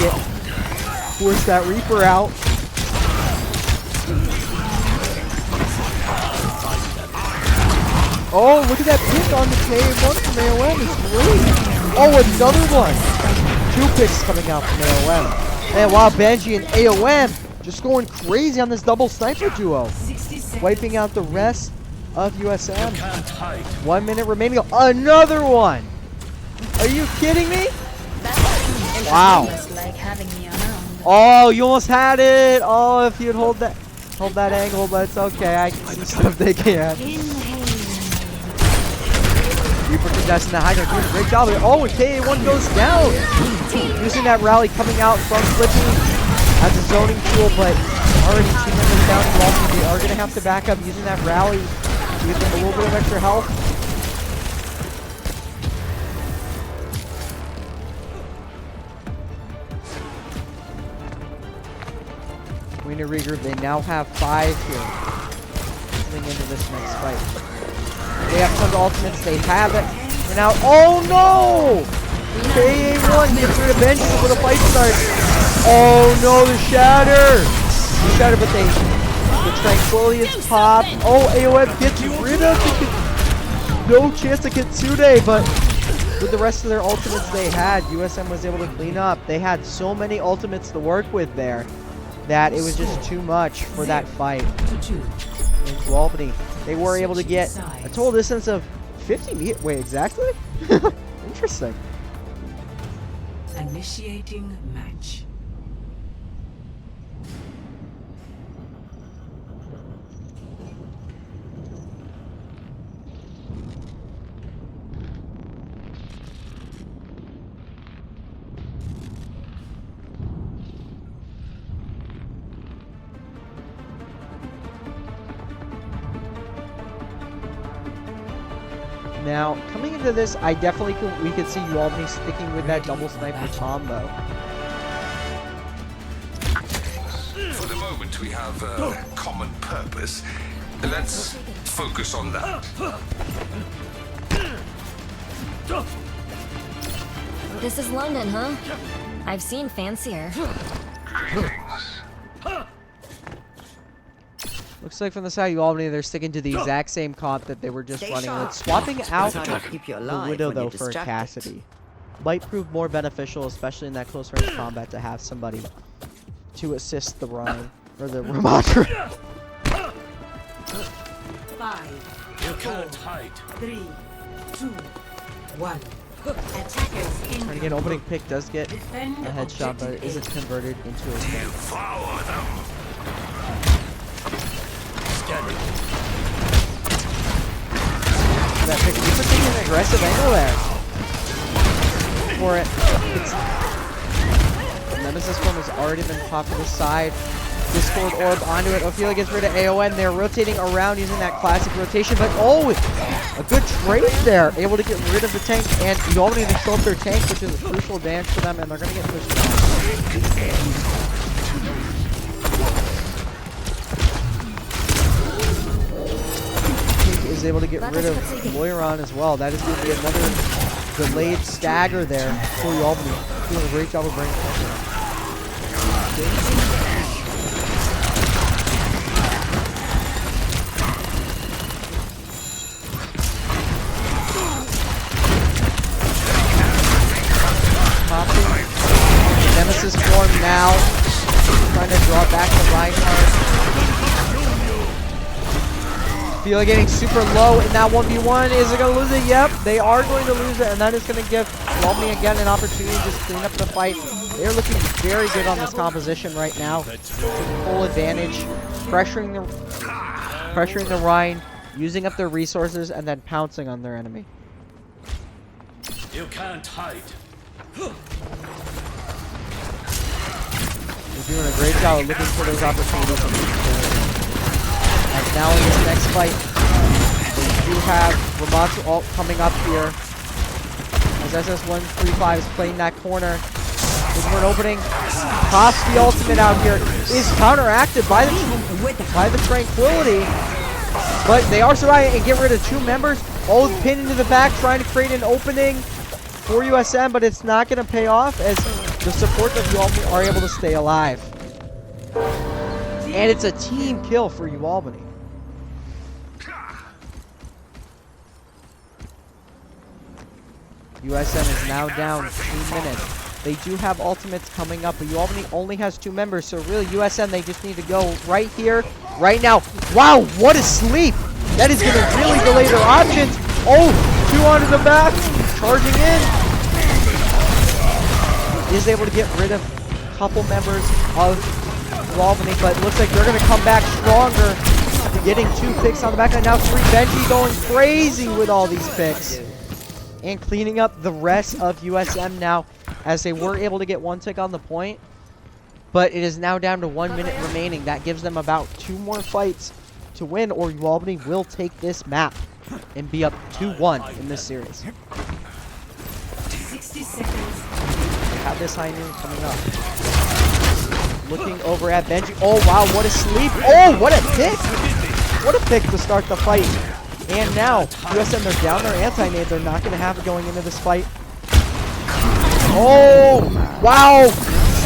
force that Reaper out. Oh, look at that pick on the K1 from AOM. It's great. Oh, another one. 2 picks coming out from AOM. And wow, Benji and AOM just going crazy on this double sniper duo, wiping out the rest of USM. 1 minute remaining. Another one! Are you kidding me? Wow. Oh, you almost had it. Oh, if you'd hold that angle, but it's okay. I can see stuff they can't. Reaper contesting the Hydra, doing a great job of it. Oh, and KA1 goes down. Using that rally coming out from Flippy as a zoning tool, but already 2 members down in They are going to have to back up using that rally. Give them a little bit of extra health. We need to regroup. They now have 5 here. Moving into this next fight. They have tons of ultimates. They have it. And now, oh no! KA1 gets rid of Benji before the fight starts. Oh no, the shatter! The shatter, but the Tranquility is popped. Oh, AOM gets rid of it. No chance to Kitsune, but with the rest of their ultimates they had, USM was able to clean up. They had so many ultimates to work with there that it was just too much for that fight. In Albany, they were able to get a total distance of 50 meters. Wait, exactly? Interesting. Initiating match. Now, coming into this, I definitely we could see UAlbany sticking with that double sniper combo. For the moment, we have a common purpose. Let's focus on that. This is London, huh? I've seen fancier. Looks like from the side of UAlbany, they're sticking to the exact same comp that they were just Stay running sharp. with. Swapping out Trying to keep you the alive Widow, when though, you're for a distracted. Cassidy. Might prove more beneficial, especially in that close-range combat, to have somebody to assist the Ryan, or the Ramatra. 5, You can't hide. 3, 2, 1. Attackers Trying to incoming. get an opening pick, does get Defend a headshot, but it objective isn't converted into a kill. Devour them. Scanning. That pick, he's taking an aggressive angle there. For it. Nemesis form has already been popped to the side. Discord orb onto it. Ophelia gets rid of AON. They're rotating around using that classic rotation, but oh, a good trade there. Able to get rid of the tank, and UAlbany to show up their tank, which is a crucial advantage for them, and they're going to get pushed down. Tank is able to get rid of Moiron as well. That is going to be another delayed stagger there for UAlbany. Doing a great job of bringing pressure. Nemesis form now. Trying to draw back the Reinhardt. Feel like getting super low in that 1v1. Is it going to lose it? Yep, they are going to lose it, and that is going to give UAlbany again an opportunity to just clean up the fight. They're looking very good on this composition right now. Full advantage. Pressuring the Rhine, using up their resources, and then pouncing on their enemy. You can't hide. They're doing a great job of looking for those opportunities. And now in this next fight, they do have Ramatsu ult coming up here. As SS135 is playing that corner. Looking for an opening. Pops the ultimate out here. Is counteracted by the Tranquility. But they are surviving and get rid of two members. Old pin into the back, trying to create an opening for USM, but it's not going to pay off as the support of UAlbany are able to stay alive. And it's a team kill for UAlbany. USM is now down 2 minutes. They do have ultimates coming up, but UAlbany only has 2 members, so really USM, they just need to go right here, right now. Wow, what a sleep! That is going to really delay their options. Oh, 2 onto the back, charging in. Is able to get rid of a couple members of UAlbany, but it looks like they're going to come back stronger. Getting 2 picks on the back, and now 3. Benji going crazy with all these picks. And cleaning up the rest of USM now, as they were able to get 1 tick on the point. But it is now down to 1 minute remaining. That gives them about 2 more fights to win, or UAlbany will take this map and be up 2-1 in this series. 60 seconds. They have this high noon coming up. Looking over at Benji. Oh, wow, what a sleep. Oh, what a pick. What a pick to start the fight. And now, USM, they're down their anti-nade. They're not going to have it going into this fight. Oh, wow.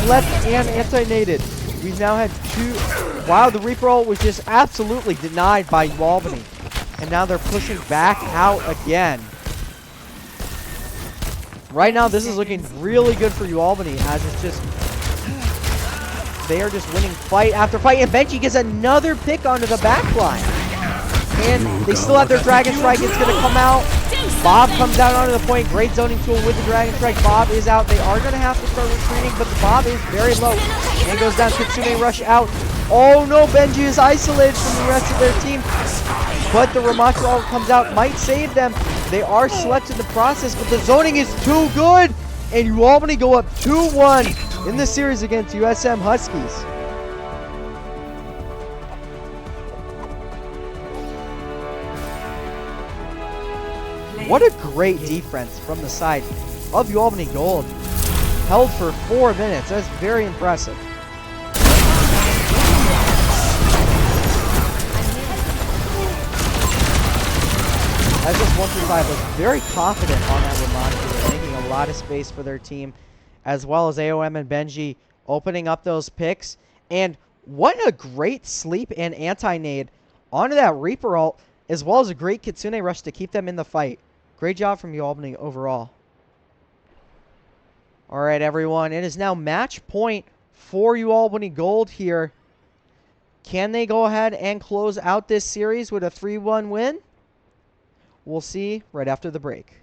Slept and anti-naded. We've now had 2. Wow, the Reaper ult was just absolutely denied by UAlbany. And now they're pushing back out again. Right now, this is looking really good for UAlbany, as it's just... They are just winning fight after fight. And Benji gets another pick onto the back line. And they still have their Dragon Strike. It's going to come out. Bob comes down onto the point. Great zoning tool with the Dragon Strike. Bob is out. They are going to have to start retreating, but the Bob is very low. And goes down. Kitsune rush out. Oh no, Benji is isolated from the rest of their team. But the Ramatra ult comes out. Might save them. They are slept in the process, but the zoning is too good. And UAlbany go up 2-1 in the series against USM Huskies. What a great defense from the side of UAlbany Gold. Held for 4 minutes. That's very impressive. As this 135 was very confident on that Ramonda, making a lot of space for their team, as well as AOM and Benji opening up those picks. And what a great sleep and anti-nade onto that Reaper ult, as well as a great Kitsune rush to keep them in the fight. Great job from UAlbany overall. All right, everyone. It is now match point for UAlbany Gold here. Can they go ahead and close out this series with a 3-1 win? We'll see right after the break.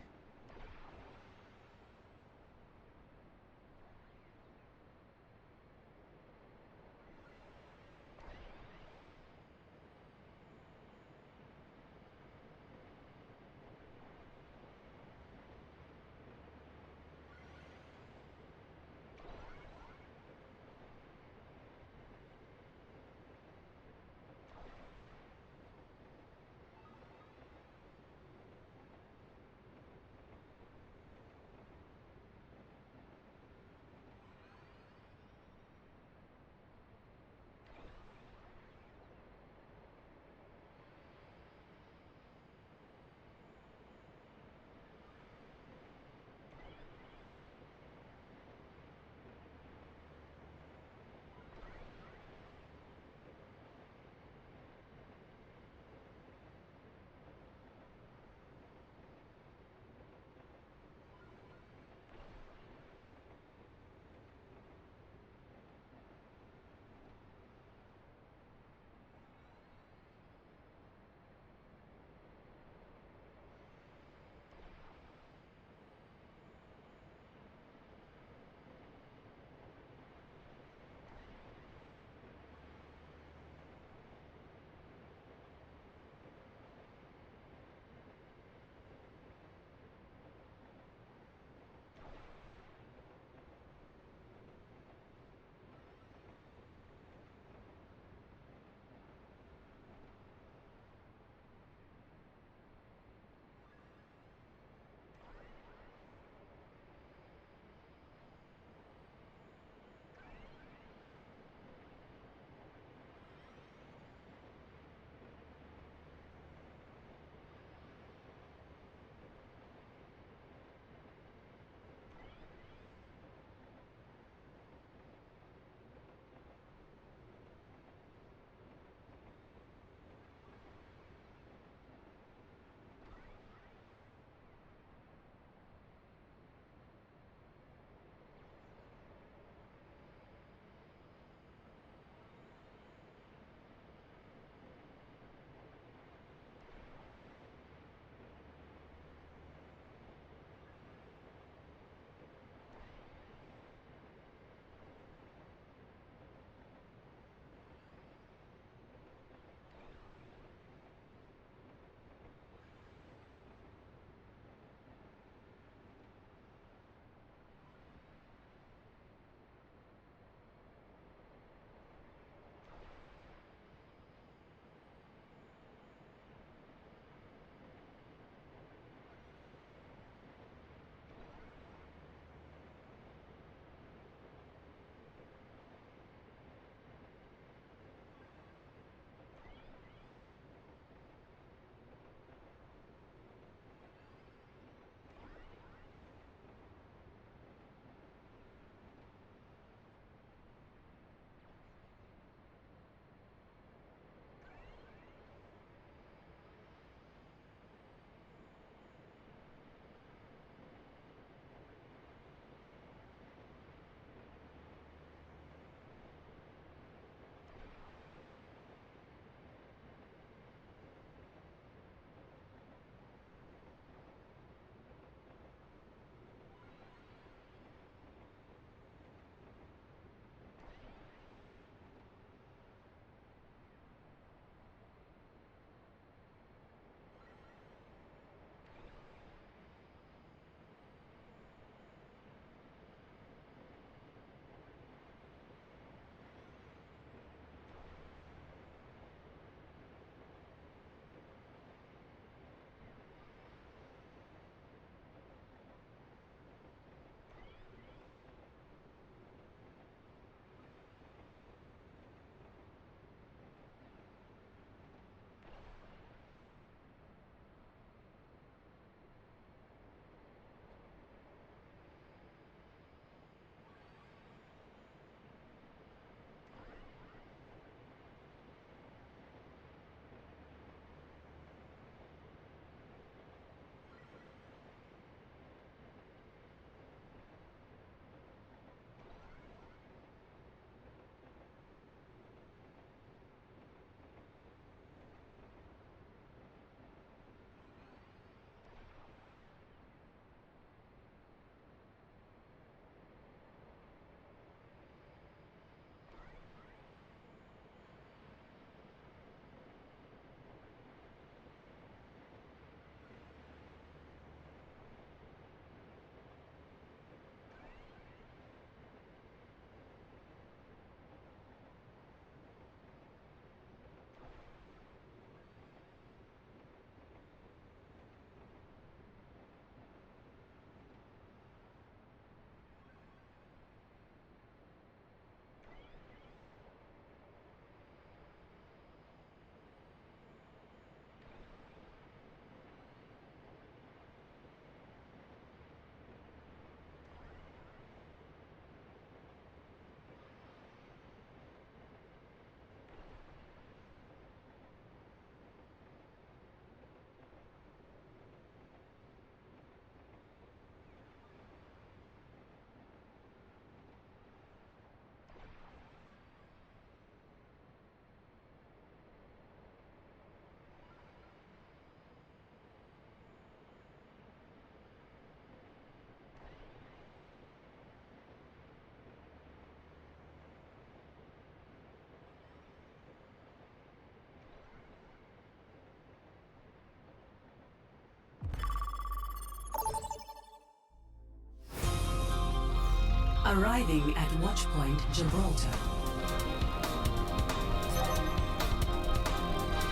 Arriving at Watchpoint Gibraltar.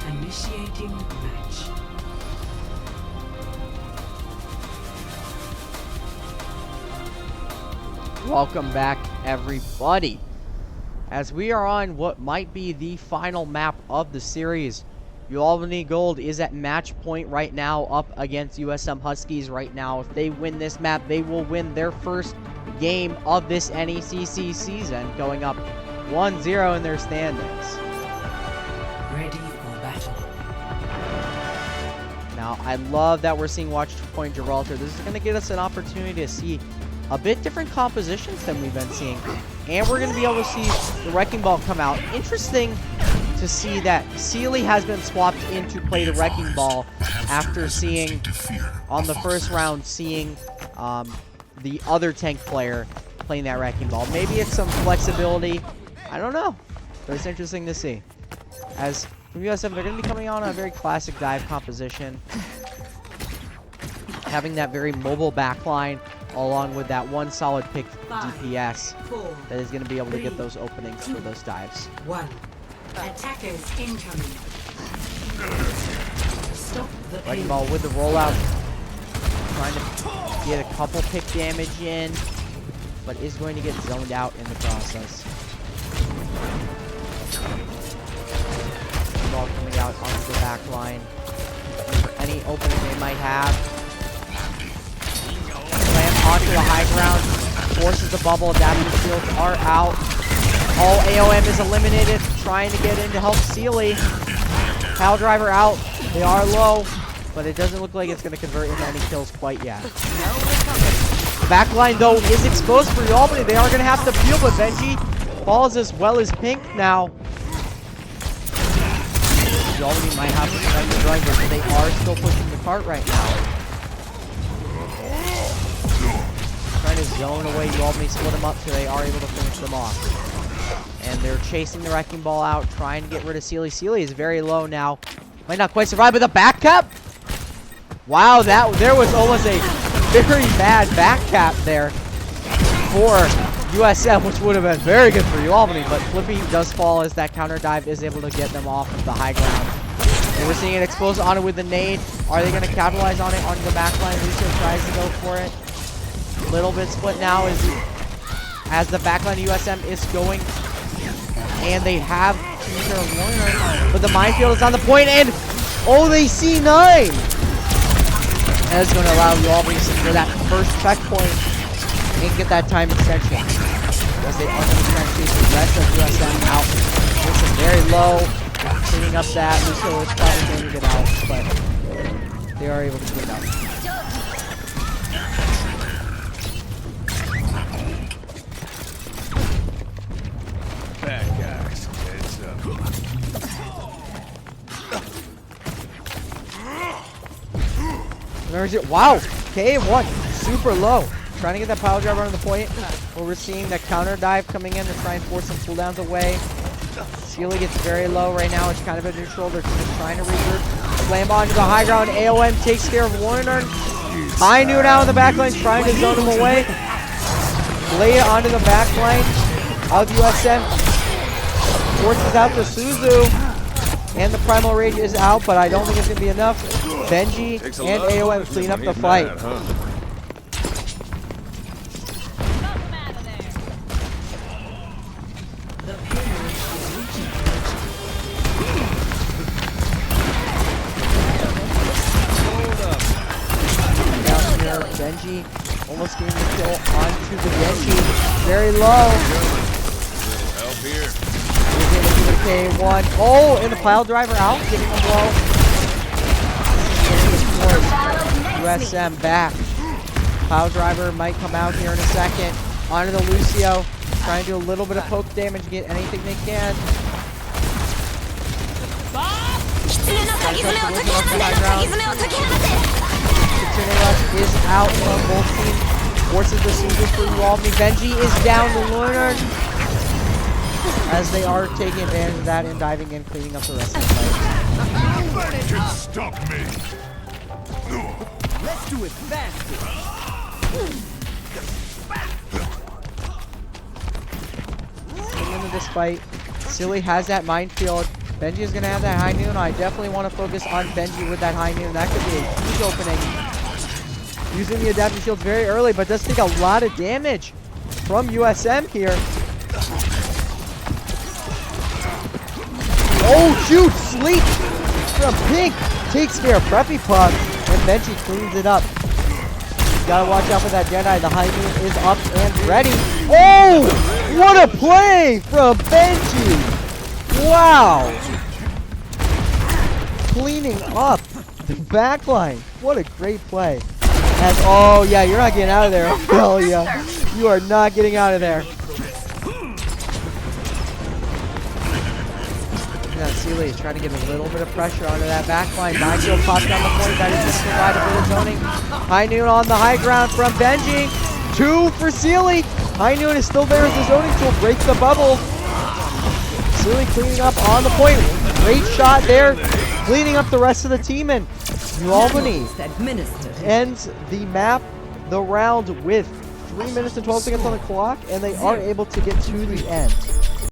Initiating match. Welcome back, everybody, as we are on what might be the final map of the series. UAlbany Gold is at match point right now, up against USM Huskies right now. If they win this map, they will win their first game of this NECC season, going up 1-0 in their standings. Ready for battle. Now, I love that we're seeing Watchpoint Gibraltar. This is going to give us an opportunity to see a bit different compositions than we've been seeing. And we're going to be able to see the Wrecking Ball come out. Interesting to see that Sealy has been swapped in to play the Wrecking Ball after seeing, on the first round, seeing the other tank player playing that Wrecking Ball. Maybe it's some flexibility. I don't know. But it's interesting to see. As from USM, they're going to be coming on a very classic dive composition. Having that very mobile backline along with that one solid pick DPS that is going to be able to get those openings for those dives. 1. Attackers incoming. Stop the Wrecking pain. Ball with the rollout. Trying to get a couple pick damage in, but is going to get zoned out in the process. Ball coming out onto the back line. For any opening they might have. Slam onto the high ground. Forces the bubble. Adaptive shields are out. All AOM is eliminated. Trying to get in to help Sealy. Pile driver out. They are low, but it doesn't look like it's going to convert into any kills quite yet. The back line, though, is exposed for UAlbany. They are going to have to peel, but Benji falls as well as Pink now. UAlbany might have to defend the driver, but they are still pushing the cart right now. Trying to zone away UAlbany, split them up so they are able to finish them off. And they're chasing the Wrecking Ball out, trying to get rid of Sealy. Sealy is very low now. Might not quite survive, but the back cap? Wow, there was almost a very bad back cap there for USM, which would have been very good for UAlbany, but Flippy does fall as that counter dive is able to get them off of the high ground. And we're seeing it exposed on it with the nade. Are they going to capitalize on it on the back line? Lucio tries to go for it. Little bit split now as the back line of USM is going. And they have Warner, but the minefield is on the point, and oh, they see 9! That is going to allow UAlbany to secure that first checkpoint and get that time extension. As they are going to try and chase the rest of USM out. Wilson very low, cleaning up that. Lucio is probably going to get out, but they are able to clean up. Bad guys. Heads up. Wow, K1 super low. Trying to get that pile driver on the point. Where we're seeing the counter dive coming in to try and force some cooldowns away. Sealy gets very low right now. It's kind of a neutral. They're just trying to regroup. Slam onto the high ground. AOM takes care of Warner. High Noon out in the back line, trying to zone him away. Lay it onto the back line of USM. Forces out the Suzu. And the Primal Rage is out, but I don't think it's going to be enough. Benji and AOM clean up the fight. Benji almost getting the kill onto the Genji. Very low. Help here. K1. Oh, and the pile driver out, getting him low. USM back. Pile driver might come out here in a second. Onto the Lucio. Trying to do a little bit of poke damage, get anything they can. Is out from both teams. Forces the Suzu for UAlbany. Benji is down to Leonard. As they are taking advantage of that and diving in, cleaning up the rest of the fight. Nobody can stop me. Let's do it faster. this fight. Silly has that minefield. Benji is going to have that high noon. I definitely want to focus on Benji with that high noon. That could be a huge opening. Using the adaptive shields very early, but does take a lot of damage from USM here. Oh, shoot! Sleep from Pink takes care of Preppy Puck, and Benji cleans it up. You gotta watch out for that Jedi. The high noon is up and ready. Oh! What a play from Benji! Wow! Cleaning up the backline. What a great play. As, oh yeah, you're not getting out of there. Hell yeah. You are not getting out of there. Now Sealy is trying to get a little bit of pressure onto that backline. Nigel pops down the point. That is just provide a bit of zoning. High noon on the high ground from Benji. 2 for Sealy. High noon is still there as the zoning tool. Breaks the bubble. Sealy cleaning up on the point. Great shot there. Cleaning up the rest of the team. And UAlbany ends the map, the round with 3 minutes and 12 seconds on the clock. And they are able to get to the end.